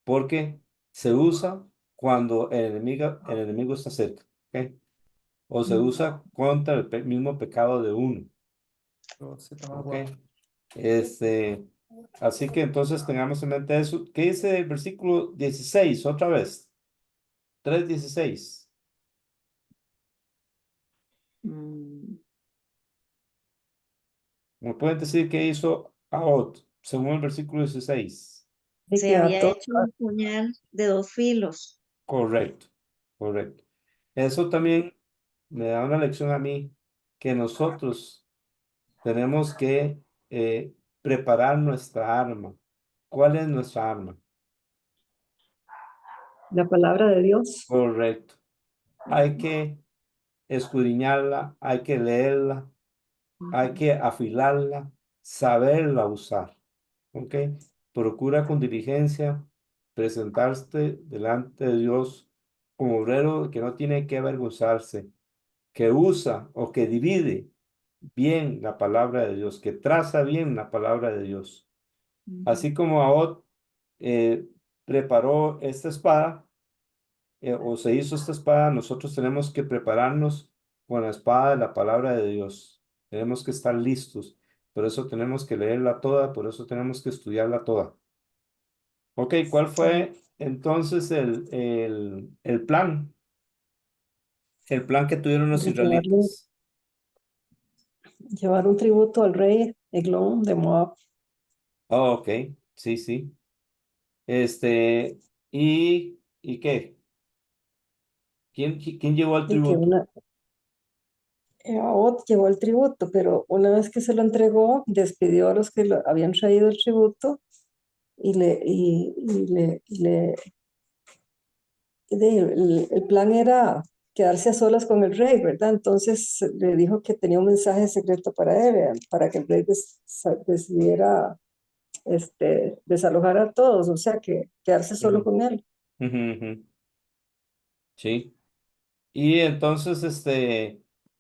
porque se usa cuando el enemigo está cerca. ¿Ok? O se usa contra el mismo pecado de uno. ¿Ok? Este, Así que entonces tengamos en mente eso. ¿Qué dice el versículo 16? Otra vez. 3:16. Mm, ¿Me pueden decir qué hizo Ahod según el versículo 16? de Se que había ató, hecho un puñal de 2 filos. Correcto, correcto. Eso también me da una lección a mí que nosotros tenemos que preparar nuestra arma. ¿Cuál es nuestra arma? la palabra de Dios. Correcto. Hay que escudriñarla, hay que leerla, hay que afilarla, saberla usar. ¿Ok? Procura con diligencia presentarte delante de Dios como obrero que no tiene que avergonzarse, que usa o que divide bien la palabra de Dios, que traza bien la palabra de Dios. Así como Ahod eh, preparó esta espada, o se hizo esta espada, nosotros tenemos que prepararnos con la espada de la palabra de Dios. Tenemos que estar listos. Por eso tenemos que leerla toda, por eso tenemos que estudiarla toda. Ok, ¿cuál fue entonces el plan? El plan que tuvieron los De llevarle, israelitas. llevar un tributo al rey Eglón de Moab, Oh, ok, sí, sí. Este, ¿y qué? ¿Quién llevó el y que tributo? Ahod llevó el tributo, pero una vez que se lo entregó, despidió a los que habían traído el tributo el plan era quedarse a solas con el rey, ¿verdad? Entonces le dijo que tenía un mensaje secreto para él, para que el rey decidiera desalojar a todos, o sea, que quedarse solo Ujú, con él. ujú, ujú. Sí. Y entonces,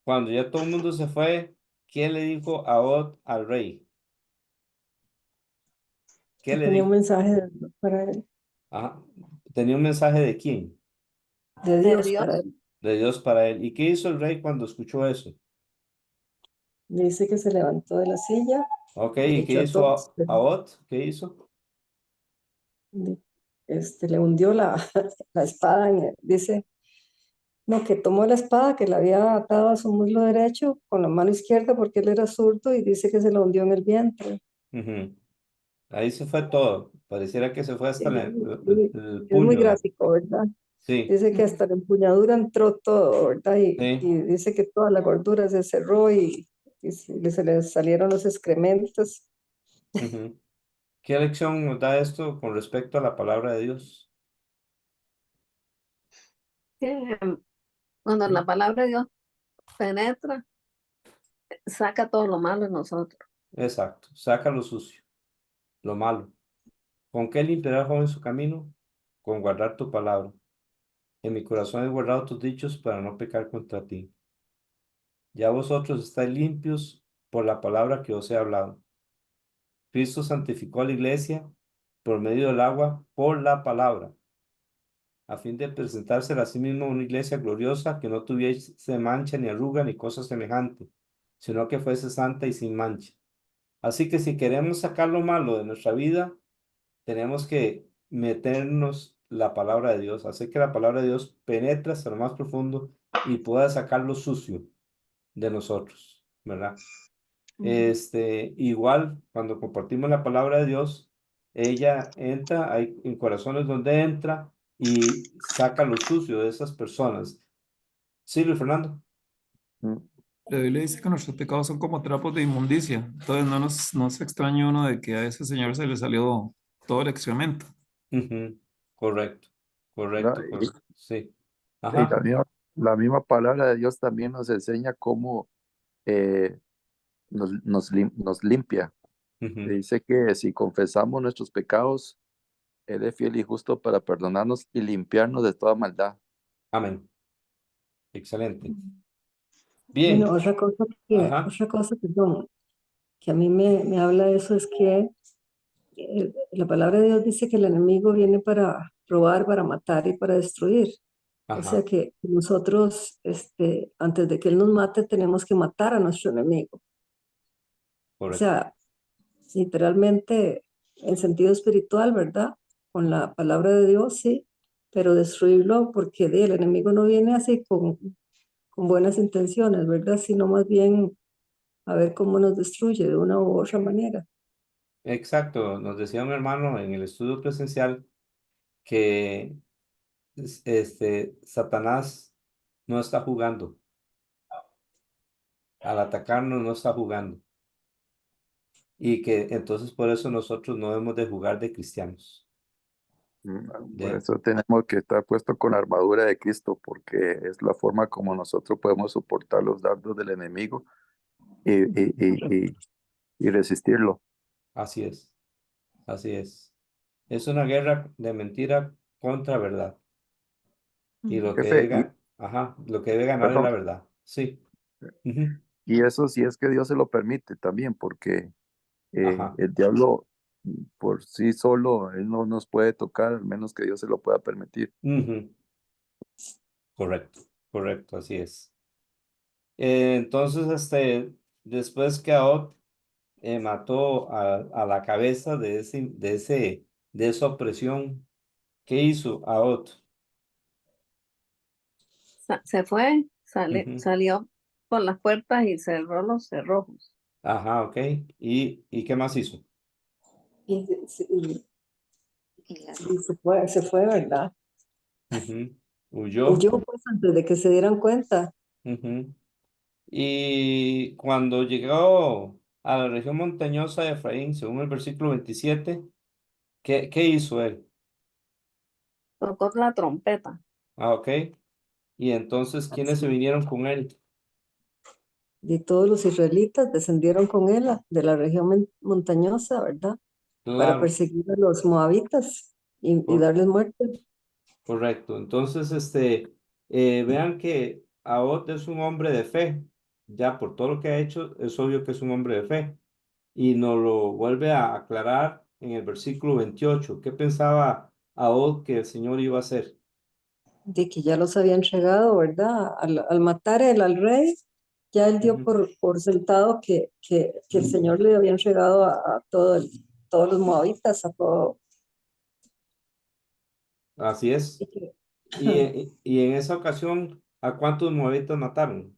cuando ya todo el mundo se fue, ¿quién le dijo a Od al rey? ¿Qué le Tenía un dijo? mensaje para él, Ajá. ¿Tenía un mensaje de quién? de De Dios para Dios. él. De Dios para él. ¿Y qué hizo el rey cuando escuchó eso? Dice que se levantó de la silla, Ok, ¿y qué echó a hizo todos, a Od? ¿Qué hizo? le hundió la espada, dice, no, que tomó la espada que le había atado a su muslo derecho con la mano izquierda porque él era zurdo y dice que se lo hundió en el vientre. Ujú. Ahí se fue todo. Pareciera que se fue hasta el Es muy puño. gráfico, ¿verdad? Sí, Dice que hasta la empuñadura entró todo, ¿verdad? sí. Y dice que toda la gordura se cerró y se le salieron los excrementos. Ujú. ¿Qué lección nos da esto con respecto a la palabra de Dios? Que cuando la palabra de Dios penetra, saca todo lo malo en nosotros. Exacto. Saca lo sucio, lo malo. ¿Con qué limpiará el joven su camino? Con guardar tu palabra. En mi corazón he guardado tus dichos para no pecar contra ti. Ya vosotros estáis limpios por la palabra que os he hablado. Cristo santificó a la iglesia por medio del agua por la palabra, a fin de presentársela a sí mismo una iglesia gloriosa que no tuviese mancha ni arruga ni cosa semejante, sino que fuese santa y sin mancha. Así que si queremos sacar lo malo de nuestra vida, tenemos que meternos la palabra de Dios, hacer que la palabra de Dios penetre hasta lo más profundo y pueda sacar lo sucio de nosotros, ¿verdad? Igual, cuando compartimos la palabra de Dios, ella entra, hay en corazones donde entra y saca lo sucio de esas personas. Sí, Luis Fernando. Mm. La Biblia dice que nuestros pecados son como trapos de inmundicia. Entonces no se extraña uno de que a ese señor se le salió todo el excremento. Ujú. Correcto, ¿Verdad? correcto, sí. Y Ajá, la misma palabra de Dios también nos enseña cómo eh, nos limpia. ujú. Dice que si confesamos nuestros pecados, Él es fiel y justo para perdonarnos y limpiarnos de toda maldad. Amén. Excelente. Bueno, Bien, ajá, otra cosa, perdón, que a mí me habla de eso es que la palabra de Dios dice que el enemigo viene para robar, para matar y para destruir. O sea ajá, que nosotros, antes de que Él nos mate, tenemos que matar a nuestro enemigo. O correcto. sea, literalmente, en sentido espiritual, ¿verdad? Con la palabra de Dios, sí, pero destruirlo porque el enemigo no viene así con buenas intenciones, ¿verdad? Sino más bien a ver cómo nos destruye de una u otra manera. Exacto. Nos decía un hermano en el estudio presencial que Satanás no está jugando. Al atacarnos no está jugando. Y que entonces por eso nosotros no debemos de jugar de cristianos. Por De, eso tenemos que estar puesto con la armadura de Cristo, porque es la forma como nosotros podemos soportar los dardos del enemigo y, y, y, y- y resistirlo. así es, así es. Es una guerra de mentira contra verdad. Y lo que Jefe, ajá, lo que debe ganar es perdón, la verdad. Sí. Ujú. y eso sí es que Dios se lo permite también, porque Ajá. el diablo por sí solo, él no nos puede tocar, al menos que Dios se lo pueda permitir. Ujú. Correcto, correcto, así es. Entonces, después que Ahod mató a la cabeza de esa opresión, ¿qué hizo Ahod? Se fue, Ujú. salió por las puertas y cerró los cerrojos. Ajá, ok. ¿Y qué más hizo? Y se fue, ¿verdad? Ujú. Huyó. Huyó pues antes de que se dieran cuenta. Ujú. Y cuando llegó a la región montañosa de Efraín, según el versículo 27, ¿qué hizo él? Tocó la trompeta. Ah, ok. Y entonces, ¿quiénes se Así. vinieron con él? Y todos los israelitas descendieron con él de la región montañosa, ¿verdad? Para Claro, perseguir a los moabitas y cor- darles muerte. correcto. Entonces, vean que Ahot es un hombre de fe. Ya por todo lo que ha hecho, es obvio que es un hombre de fe. Y nos lo vuelve a aclarar en el versículo 28. ¿Qué pensaba Ahot que el Señor iba a hacer? De que ya los había entregado, ¿verdad? Al matar él al rey, ya él dio Ujú. por sentado que el Señor le había entregado a todos los moabitas, a todo. Así es. Y que, Y en esa ocasión, ¿a cuántos moabitas mataron?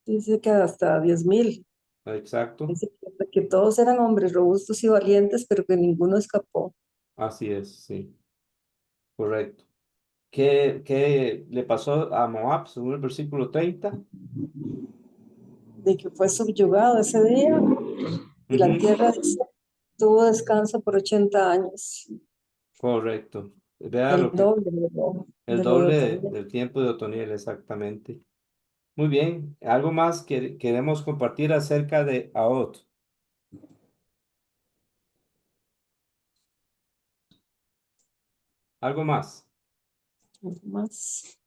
dice que hasta 10,000. exacto, Dice que todos eran hombres robustos y valientes, pero que ninguno escapó. así es, sí, correcto. ¿Qué le pasó a Moab según el versículo 30? De que fue subyugado ese día y la Ujú, tierra dice, tuvo descanso por 80 años, correcto. Vea el lo que, doble el de lo de doble Otoniel. del tiempo de Otoniel, exactamente. Muy bien, algo más que queremos compartir acerca de Ahod. Algo más. Más.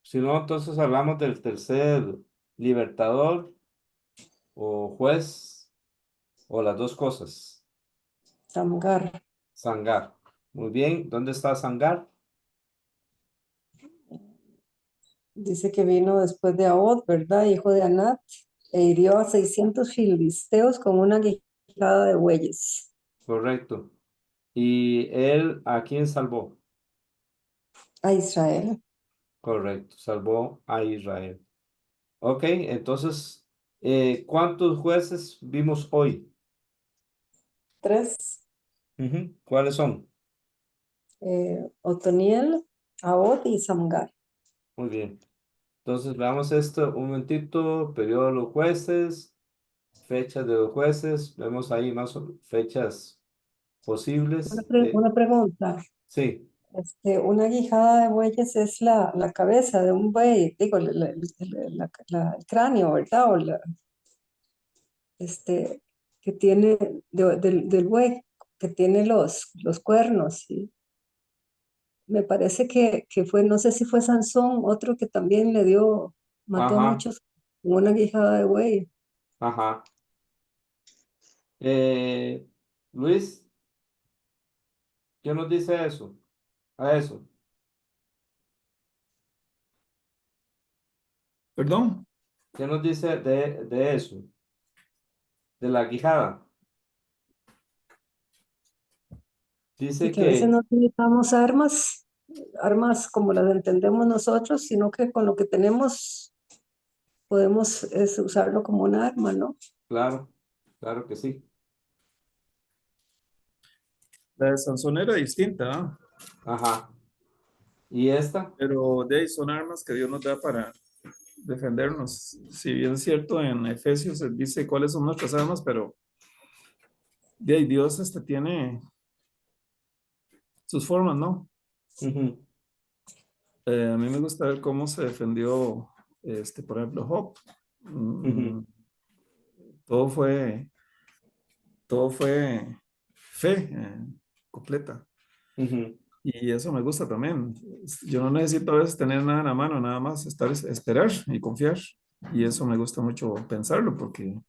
Si no, entonces hablamos del tercer libertador o juez o las dos cosas. Tamgar. Sangar. Muy bien, ¿dónde está Sangar? Dice que vino después de Ahod, ¿verdad? Hijo de Anat, e hirió a 600 filisteos con una quijada de bueyes. Correcto. ¿Y él a quién salvó? A Israel. Correcto, salvó a Israel. Ok, entonces, ¿cuántos jueces vimos hoy? 3. Ujú, ¿cuáles son? Otoniel, Ahod y Samgar. Muy bien. Entonces, veamos esto un momentito. Periodo de los jueces, fechas de los jueces. Vemos ahí más fechas posibles. Una pregunta. Sí, Una guijada de bueyes es la cabeza de un buey, digo, el cráneo, ¿verdad? Este, que tiene, del buey, que tiene los cuernos, ¿sí? Me parece que fue, no sé si fue Sansón, otro que también mató a ajá, muchos con una guijada de buey. ajá. Eh, Luis, ¿qué nos dice eso? A eso. Perdón. ¿Qué nos dice de eso? De la quijada. Y Dice que a veces que, no utilizamos armas como las entendemos nosotros, sino que con lo que tenemos podemos usarlo como un arma, ¿no? claro, claro que sí. La de Sansón era distinta, ¿ah? Ajá. ¿Y esta? Pero de ahí son armas que Dios nos da para defendernos. Si bien es cierto, en Efesios se dice cuáles son nuestras armas, pero de ahí Dios tiene sus formas, ¿no? Ujú, A mí me gusta ver cómo se defendió, por ejemplo, Job. ujú, Mm, todo fue, todo fue fe completa. ujú, Y eso me gusta también. Yo no necesito a veces tener nada en la mano, nada más esperar y confiar. Y eso me gusta mucho pensarlo porque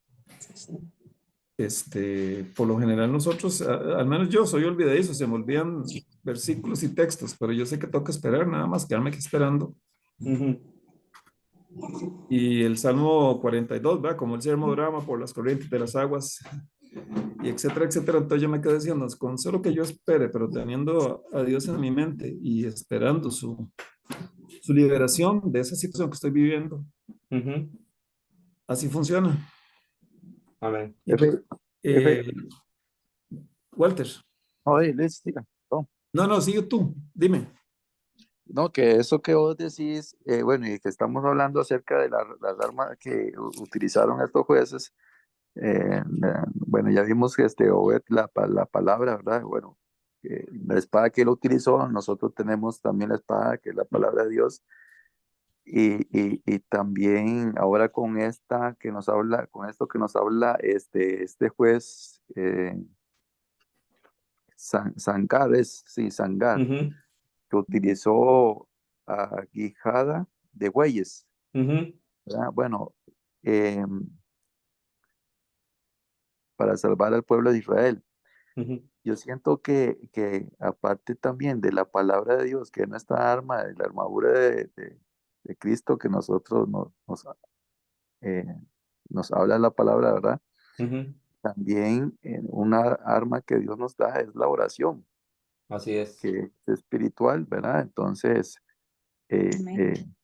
por lo general nosotros, al menos yo soy olvidadizo, se me olvidan versículos y textos, pero yo sé que toca esperar, nada más quedarme aquí esperando. ujú. Y el Salmo 42, ¿verdad? Como el yermo brama por las corrientes de las aguas, y etcétera, etcétera. Entonces yo me quedo diciendo, con solo que yo espere, pero teniendo a Dios en mi mente y esperando su liberación de esa situación que estoy viviendo, Ujú. así funciona. Amén. F, F, Eh, Walter, oye, Liz, diga, no, no, sigue tú, dime. no, que eso que vos decís, bueno, y que estamos hablando acerca de las armas que utilizaron estos jueces, bueno, ya vimos que Obed, la palabra, ¿verdad? Bueno, la espada que él utilizó, nosotros tenemos también la espada que es la palabra de Dios, y también ahora con esta que nos habla, con esto que nos habla este juez, Sangar, sí, Sangar, Ujú, que utilizó guijada de bueyes, ujú, ¿verdad? Bueno, eh, para salvar al pueblo de Israel. ujú. Yo siento que aparte también de la palabra de Dios, que es nuestra arma, de la armadura de Cristo que nosotros eh, nos habla la palabra, ¿verdad? Ujú. También una arma que Dios nos da es la oración, Así es. que es espiritual, ¿verdad? Entonces, eh, Amén.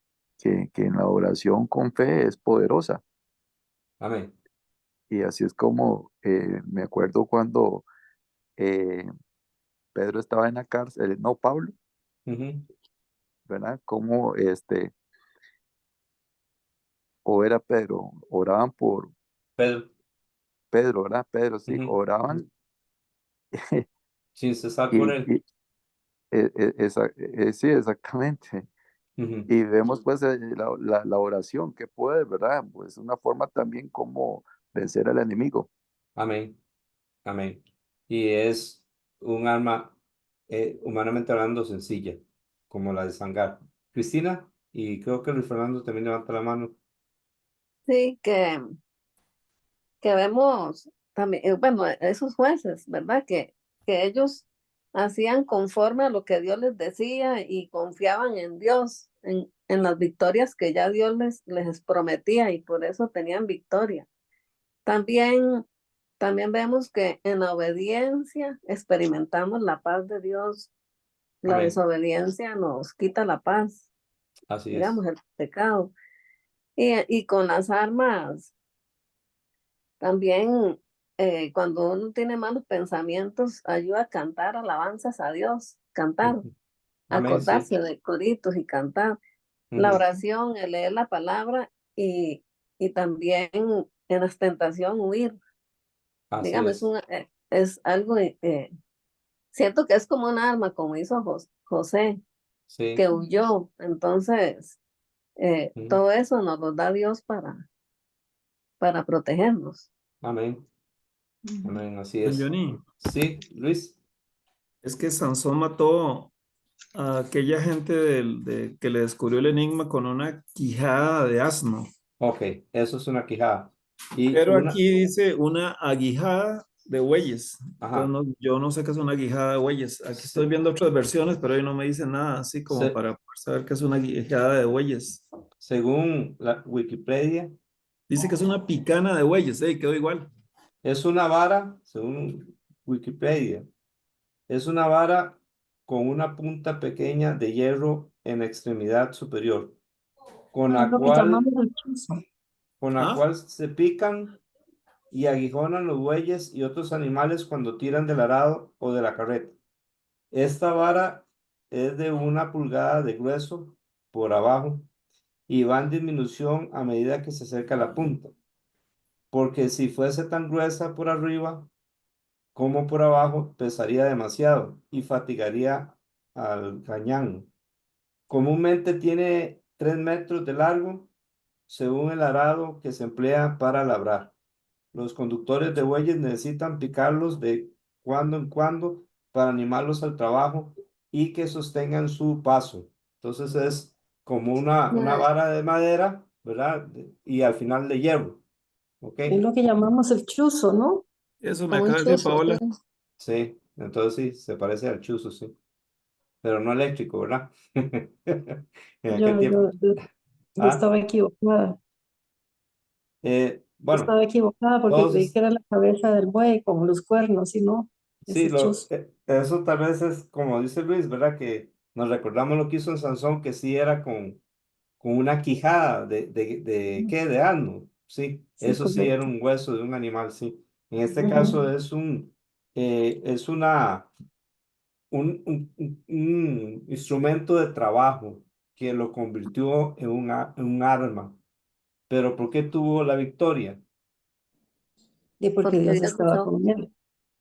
eh, que en la oración con fe es poderosa. Amén. Y así es como me acuerdo cuando eh, Pedro estaba en la cárcel, no, Pablo, Ujú. ¿verdad? Como o era Pedro, oraban por Pedro, Pedro, ¿verdad? Pedro, sí, ujú, oraban sin cesar por y, él. sí, exactamente. Ujú. Y vemos pues la oración que puede, ¿verdad? Pues una forma también como vencer al enemigo. Amén. Amén. Y es un arma, humanamente hablando, sencilla, como la de Sangar. Cristina, y creo que Luis Fernando también levanta la mano. Sí, que vemos también, bueno, esos jueces, ¿verdad? Que ellos hacían conforme a lo que Dios les decía y confiaban en Dios, en las victorias que ya Dios les prometía y por eso tenían victoria. También, también vemos que en la obediencia experimentamos la paz de Dios. La Amén. desobediencia nos quita la paz, Así es. digamos, el pecado. Y con las armas también, cuando uno tiene malos pensamientos, ayuda a cantar alabanzas a Dios, cantar, Ujú. Amén, sí. acordarse de coritos y cantar. La Ujú. oración, el leer la palabra y también en la tentación huir. Así Digamos, es. es algo, siento que es como un arma, como hizo José, Sí. que huyó. Entonces, Ujú. todo eso nos lo da Dios para protegernos. Amén. Ujú. Amén, así Don es. Johnny, Sí, Luis. es que Sansón mató a aquella gente que le descubrió el enigma con una quijada de asno. Ok, eso es una quijada. Y Pero una, aquí dice una aguijada de bueyes. Entonces ajá, yo no sé qué es una aguijada de bueyes. Aquí estoy se- viendo otras versiones, pero ahí no me dice nada así como se- para poder saber qué es una aguijada de bueyes. según la Wikipedia, Dice que es una picana de bueyes. Quedó igual. es una vara, según Wikipedia, es una vara con una punta pequeña de hierro en la extremidad superior, con Ah, es la lo que cual, llamamos el chuzo. con la Ah, cual se pican y aguijonan los bueyes y otros animales cuando tiran del arado o de la carreta. Esta vara es de 1 pulgada de grueso por abajo y va en disminución a medida que se acerca la punta, porque si fuese tan gruesa por arriba como por abajo, pesaría demasiado y fatigaría al gañán. Comúnmente tiene 3 metros de largo, según el arado que se emplea para labrar. Los conductores de bueyes necesitan picarlos de cuando en cuando para animarlos al trabajo y que sostengan su paso. Entonces es como una Ya, vara de madera, ¿verdad? Y al final de hierro, ¿ok? Es lo que llamamos el chuzo, ¿no? eso me como un acaba de decir chuzo, sí. Paola. Sí, entonces sí, se parece al chuzo, sí, pero no eléctrico, ¿verdad? En Yo, aquel tiempo. yo, yo, yo Ah, estaba equivocada. Yo bueno, estaba equivocada porque todos, creí que era la cabeza del buey con los cuernos, y no, es sí, el chuzo. eso tal vez es como dice Luis, ¿verdad? Que nos recordamos lo que hizo en Sansón, que sí era con una quijada ¿qué? De asno, sí, Sí, eso sí era correcto. un hueso de un animal, sí. En este caso Ujú. es un instrumento de trabajo que lo convirtió en un arma. Pero ¿por qué tuvo la victoria? Y porque Porque Dios Dios estaba usó con él.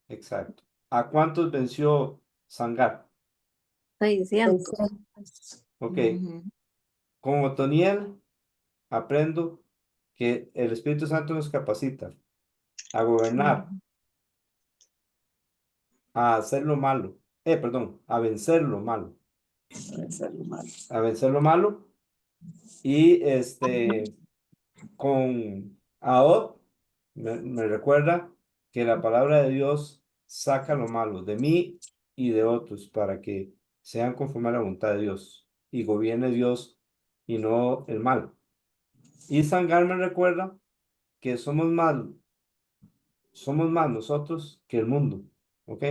Exacto. ¿A cuántos venció Sangar? 600. Entonces, Ok, Ujú. con Otoniel aprendo que el Espíritu Santo nos capacita a gobernar, Ujú. a hacer lo malo, perdón, a vencer lo malo, es algo malo. a vencer lo malo y con Ahod me recuerda que la palabra de Dios saca lo malo de mí y de otros para que sean conforme a la voluntad de Dios y gobierne Dios y no el mal. Y Sangar me recuerda que somos más nosotros que el mundo, ¿ok?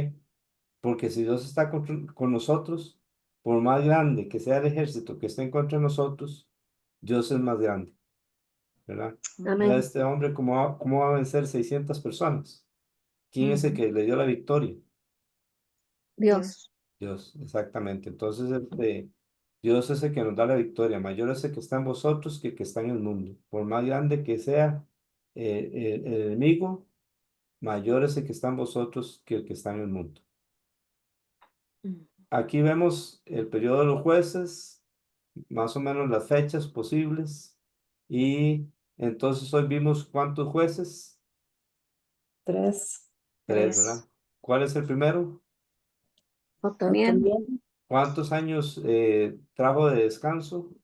Porque si Dios está con nosotros, por más grande que sea el ejército que esté en contra de nosotros, Dios es más grande. ¿verdad? Amén. Este hombre, ¿cómo va a vencer 600 personas? ¿Quién es el Ujú. que le dio la victoria? Dios. Dios, exactamente. Entonces, Dios es el que nos da la victoria. Mayor es el que está en vosotros que el que está en el mundo. Por más grande que sea el enemigo, mayor es el que está en vosotros que el que está en el mundo. Mm. Aquí vemos el periodo de los jueces, más o menos las fechas posibles. Y entonces hoy vimos cuántos jueces. 3. Tres, ¿verdad? ¿Cuál es el primero? Otoniel, ¿Cuántos años trajo de descanso?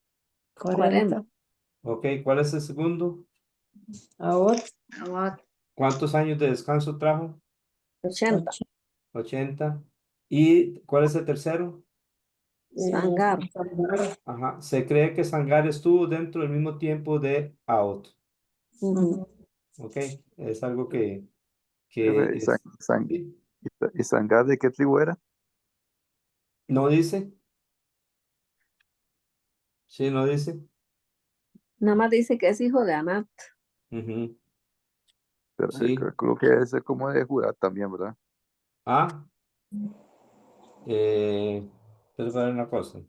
40. 40. Ok, ¿cuál es el segundo? Ahora, ¿Cuántos años de descanso trajo? 80. 80. ¿Y cuál es el tercero? Sangar. Ajá. Se cree que Sangar estuvo dentro del mismo tiempo de Aot. Ujú. Ok, es algo que Jefe, sí. ¿Y Sangar de qué tribu era? No dice. Sí, no dice. Nada más dice que es hijo de Anat. Ujú. Pero, Sí. creo que debe ser como de Judá también, ¿verdad? Ah, pero para una cosa.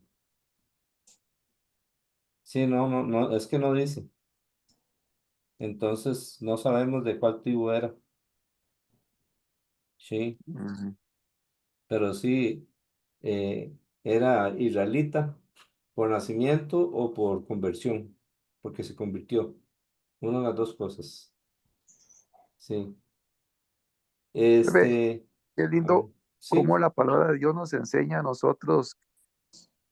Sí, no, es que no dice. Entonces no sabemos de cuál tribu era. Sí, Ujú. pero sí era israelita por nacimiento o por conversión, porque se convirtió. Una de las dos cosas. Sí. Jefe, Este, qué a ver, lindo cómo sí. la palabra de Dios nos enseña a nosotros.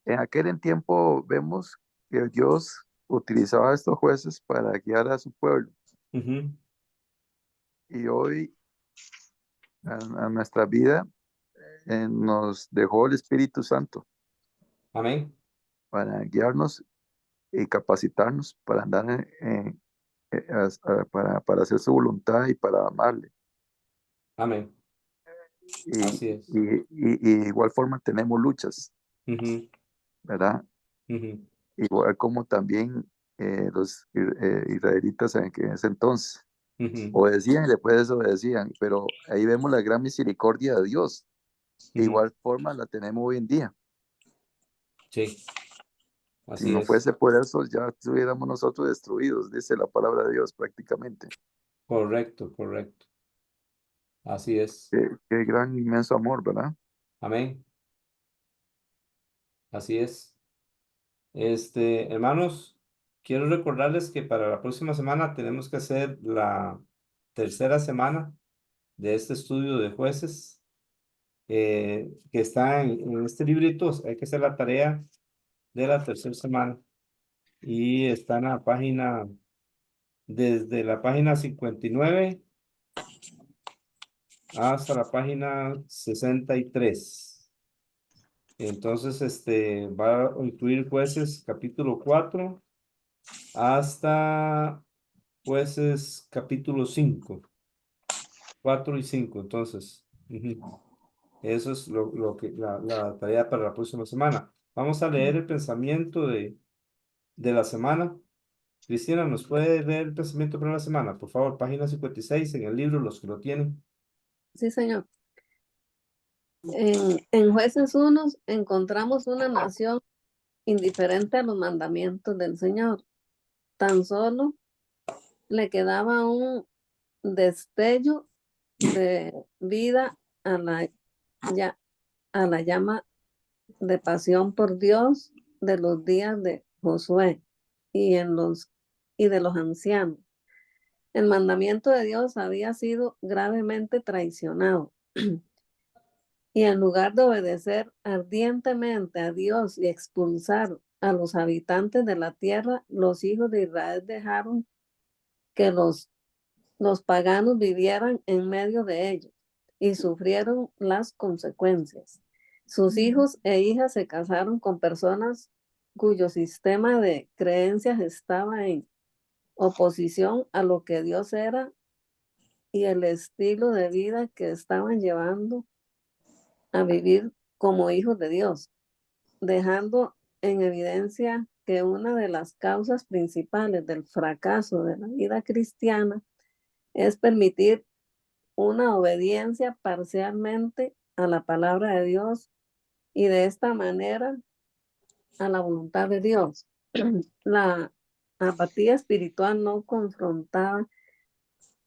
En aquel tiempo vemos que Dios utilizaba a estos jueces para guiar a su pueblo. Ujú. Y hoy a nuestra vida nos dejó el Espíritu Santo Amén. para guiarnos y capacitarnos para andar para hacer su voluntad y para amarle. Amén. Y, Así es. y de igual forma tenemos luchas, Ujú, ¿verdad? ujú, Igual como también los israelitas en ese entonces ujú, obedecían y después desobedecían, pero ahí vemos la gran misericordia de Dios. De ujú. igual forma la tenemos hoy en día. Sí, Si así no es. fuese por eso, ya estuviéramos nosotros destruidos, dice la palabra de Dios prácticamente. Correcto, correcto. Así es. Qué gran, inmenso amor, ¿verdad? Amén. Así es. Hermanos, quiero recordarles que para la próxima semana tenemos que hacer la tercera semana de este estudio de jueces que está en este librito. Hay que hacer la tarea de la tercera semana y está en la página, desde la página 59 hasta la página 63. Entonces, va a incluir jueces capítulo 4 hasta jueces capítulo 5, 4 y 5. Entonces, eso es lo que la tarea para la próxima semana. Vamos a leer el pensamiento de la semana. Cristina, ¿nos puede leer el pensamiento para la semana? Por favor, página 56 en el libro, los que lo tienen. Sí, señor. En Jueces 1 encontramos una nación indiferente a los mandamientos del Señor. Tan solo le quedaba un destello de vida ya- a la llama de pasión por Dios de los días de Josué y, y de los ancianos. El mandamiento de Dios había sido gravemente traicionado. Y en lugar de obedecer ardientemente a Dios y expulsar a los habitantes de la tierra, los hijos de Israel dejaron que los paganos vivieran en medio de ellos y sufrieron las consecuencias. Sus hijos e hijas se casaron con personas cuyo sistema de creencias estaba en oposición a lo que Dios era y el estilo de vida que estaban llevando a vivir como hijos de Dios, dejando en evidencia que una de las causas principales del fracaso de la vida cristiana es permitir una obediencia parcialmente a la palabra de Dios y de esta manera a la voluntad de Dios. La apatía espiritual no confrontada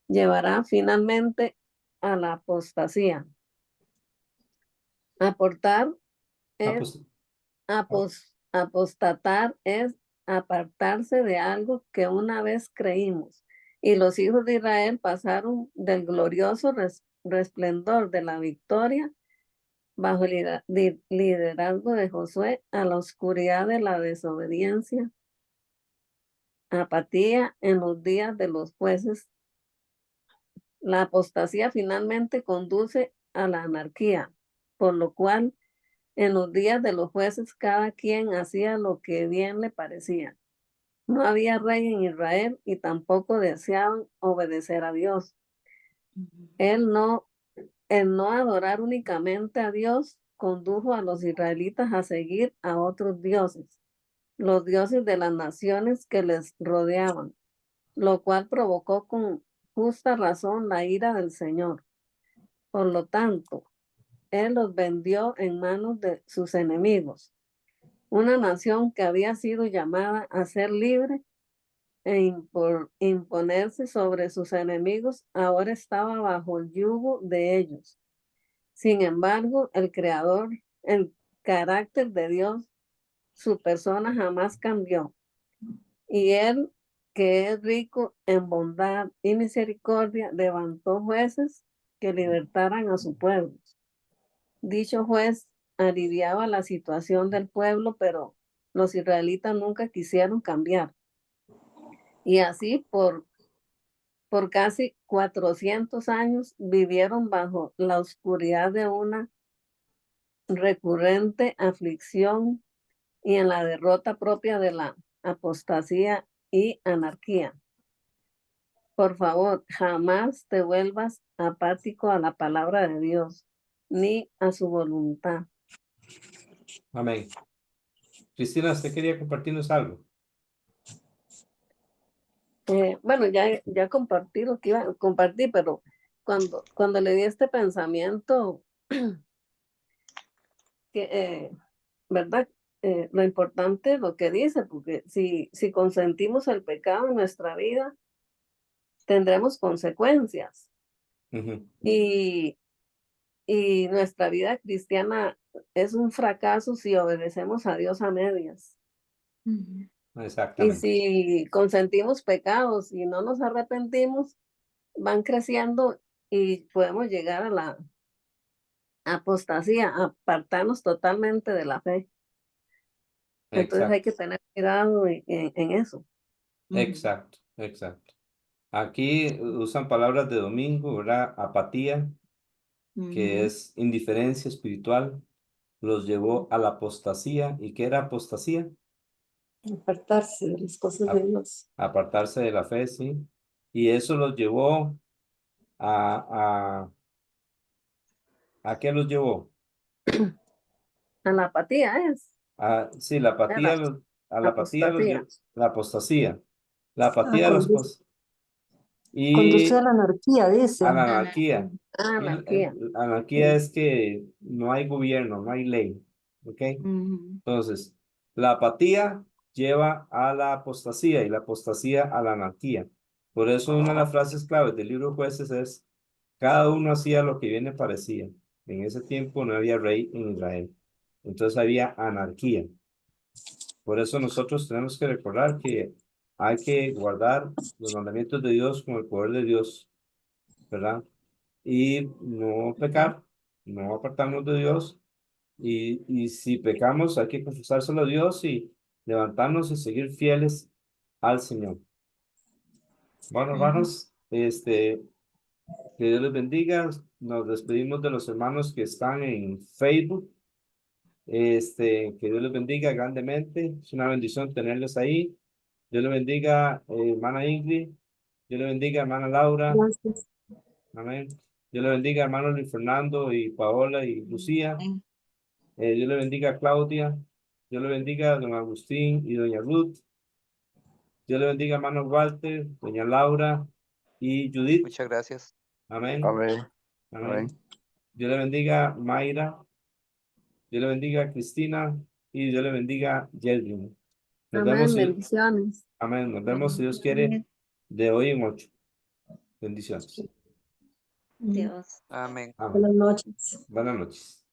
llevará finalmente a la apostasía. Aportar Ah, es pues, apostatar es apartarse de algo que una vez creímos. Y los hijos de Israel pasaron del glorioso resplendor de la victoria bajo el liderazgo de Josué a la oscuridad de la desobediencia, apatía en los días de los jueces. La apostasía finalmente conduce a la anarquía, por lo cual en los días de los jueces cada quien hacía lo que bien le parecía. No había rey en Israel y tampoco deseaban obedecer a Dios. El no adorar únicamente a Dios condujo a los israelitas a seguir a otros dioses, los dioses de las naciones que les rodeaban, lo cual provocó con justa razón la ira del Señor. Por lo tanto, Él los vendió en manos de sus enemigos. Una nación que había sido llamada a ser libre por imponerse sobre sus enemigos, ahora estaba bajo el yugo de ellos. Sin embargo, el Creador, el carácter de Dios, su persona jamás cambió. Y Él, que es rico en bondad y misericordia, levantó jueces que libertaran a su pueblo. Dicho juez aliviaba la situación del pueblo, pero los israelitas nunca quisieron cambiar. Y así por casi 400 años vivieron bajo la oscuridad de una recurrente aflicción y en la derrota propia de la apostasía y anarquía. Por favor, jamás te vuelvas apático a la palabra de Dios, ni a su voluntad. amén. Cristina, ¿usted quería compartirnos algo? Bueno, ya compartí lo que iba a compartir, pero cuando le di este pensamiento, ¿verdad? Lo importante es lo que dice, porque si consentimos el pecado en nuestra vida, tendremos consecuencias. Ujú, Y nuestra vida cristiana es un fracaso si obedecemos a Dios a medias. Y exactamente, si consentimos pecados y no nos arrepentimos, van creciendo y podemos llegar a la apostasía, apartarnos totalmente de la fe. Entonces hay que exacto, tener cuidado en eso. exacto, exacto. Aquí usan palabras de domingo, ¿verdad? Apatía, que es indiferencia espiritual, los llevó a la apostasía. ¿Y qué era apostasía? Apartarse de las cosas de A- Dios. Apartarse de la fe, sí. Y eso los llevó ¿a qué los llevó? A la apatía es, Sí, la a apatía, la a la apatía los apostasía. llevó, la apostasía. La Ah, apatía los conduce, conduce a y la anarquía, a la dice. anarquía. Y Anarquía. anarquía es que no hay gobierno, no hay ley. ¿Ok? Entonces, la apatía lleva a la apostasía y la apostasía a la anarquía. Por eso una de las frases claves del libro de Jueces es, cada uno hacía lo que bien le parecía. En ese tiempo no había rey en Israel. Entonces había anarquía. Por eso nosotros tenemos que recordar que hay que guardar los mandamientos de Dios con el poder de Dios, ¿verdad? Y no pecar, no apartarnos de Dios. Y si pecamos, hay que confesárselo a Dios y levantarnos y seguir fieles al Señor. Bueno, hermanos, que Dios les bendiga. Nos despedimos de los hermanos que están en Facebook. Que Dios les bendiga grandemente. Es una bendición tenerles ahí. Dios le bendiga, hermana Ingrid. Dios le bendiga, hermana Laura. Gracias. Amén. Dios le bendiga, hermanos Luis Fernando y Paola y Lucía. Dios le bendiga a Claudia. Dios le bendiga a don Agustín y doña Ruth. Dios le bendiga a hermano Walter, doña Laura y Judith. Muchas gracias. Amén. Amén. Amén. Amén. Dios le bendiga a Mayra. Dios le bendiga a Cristina y Dios le bendiga a Yelvin. Nos Amén, vemos. bendiciones. Amén. Nos vemos si Dios quiere Amén. de hoy en 8. Bendiciones. Dios. Amén. Amén. Buenas noches. Buenas noches.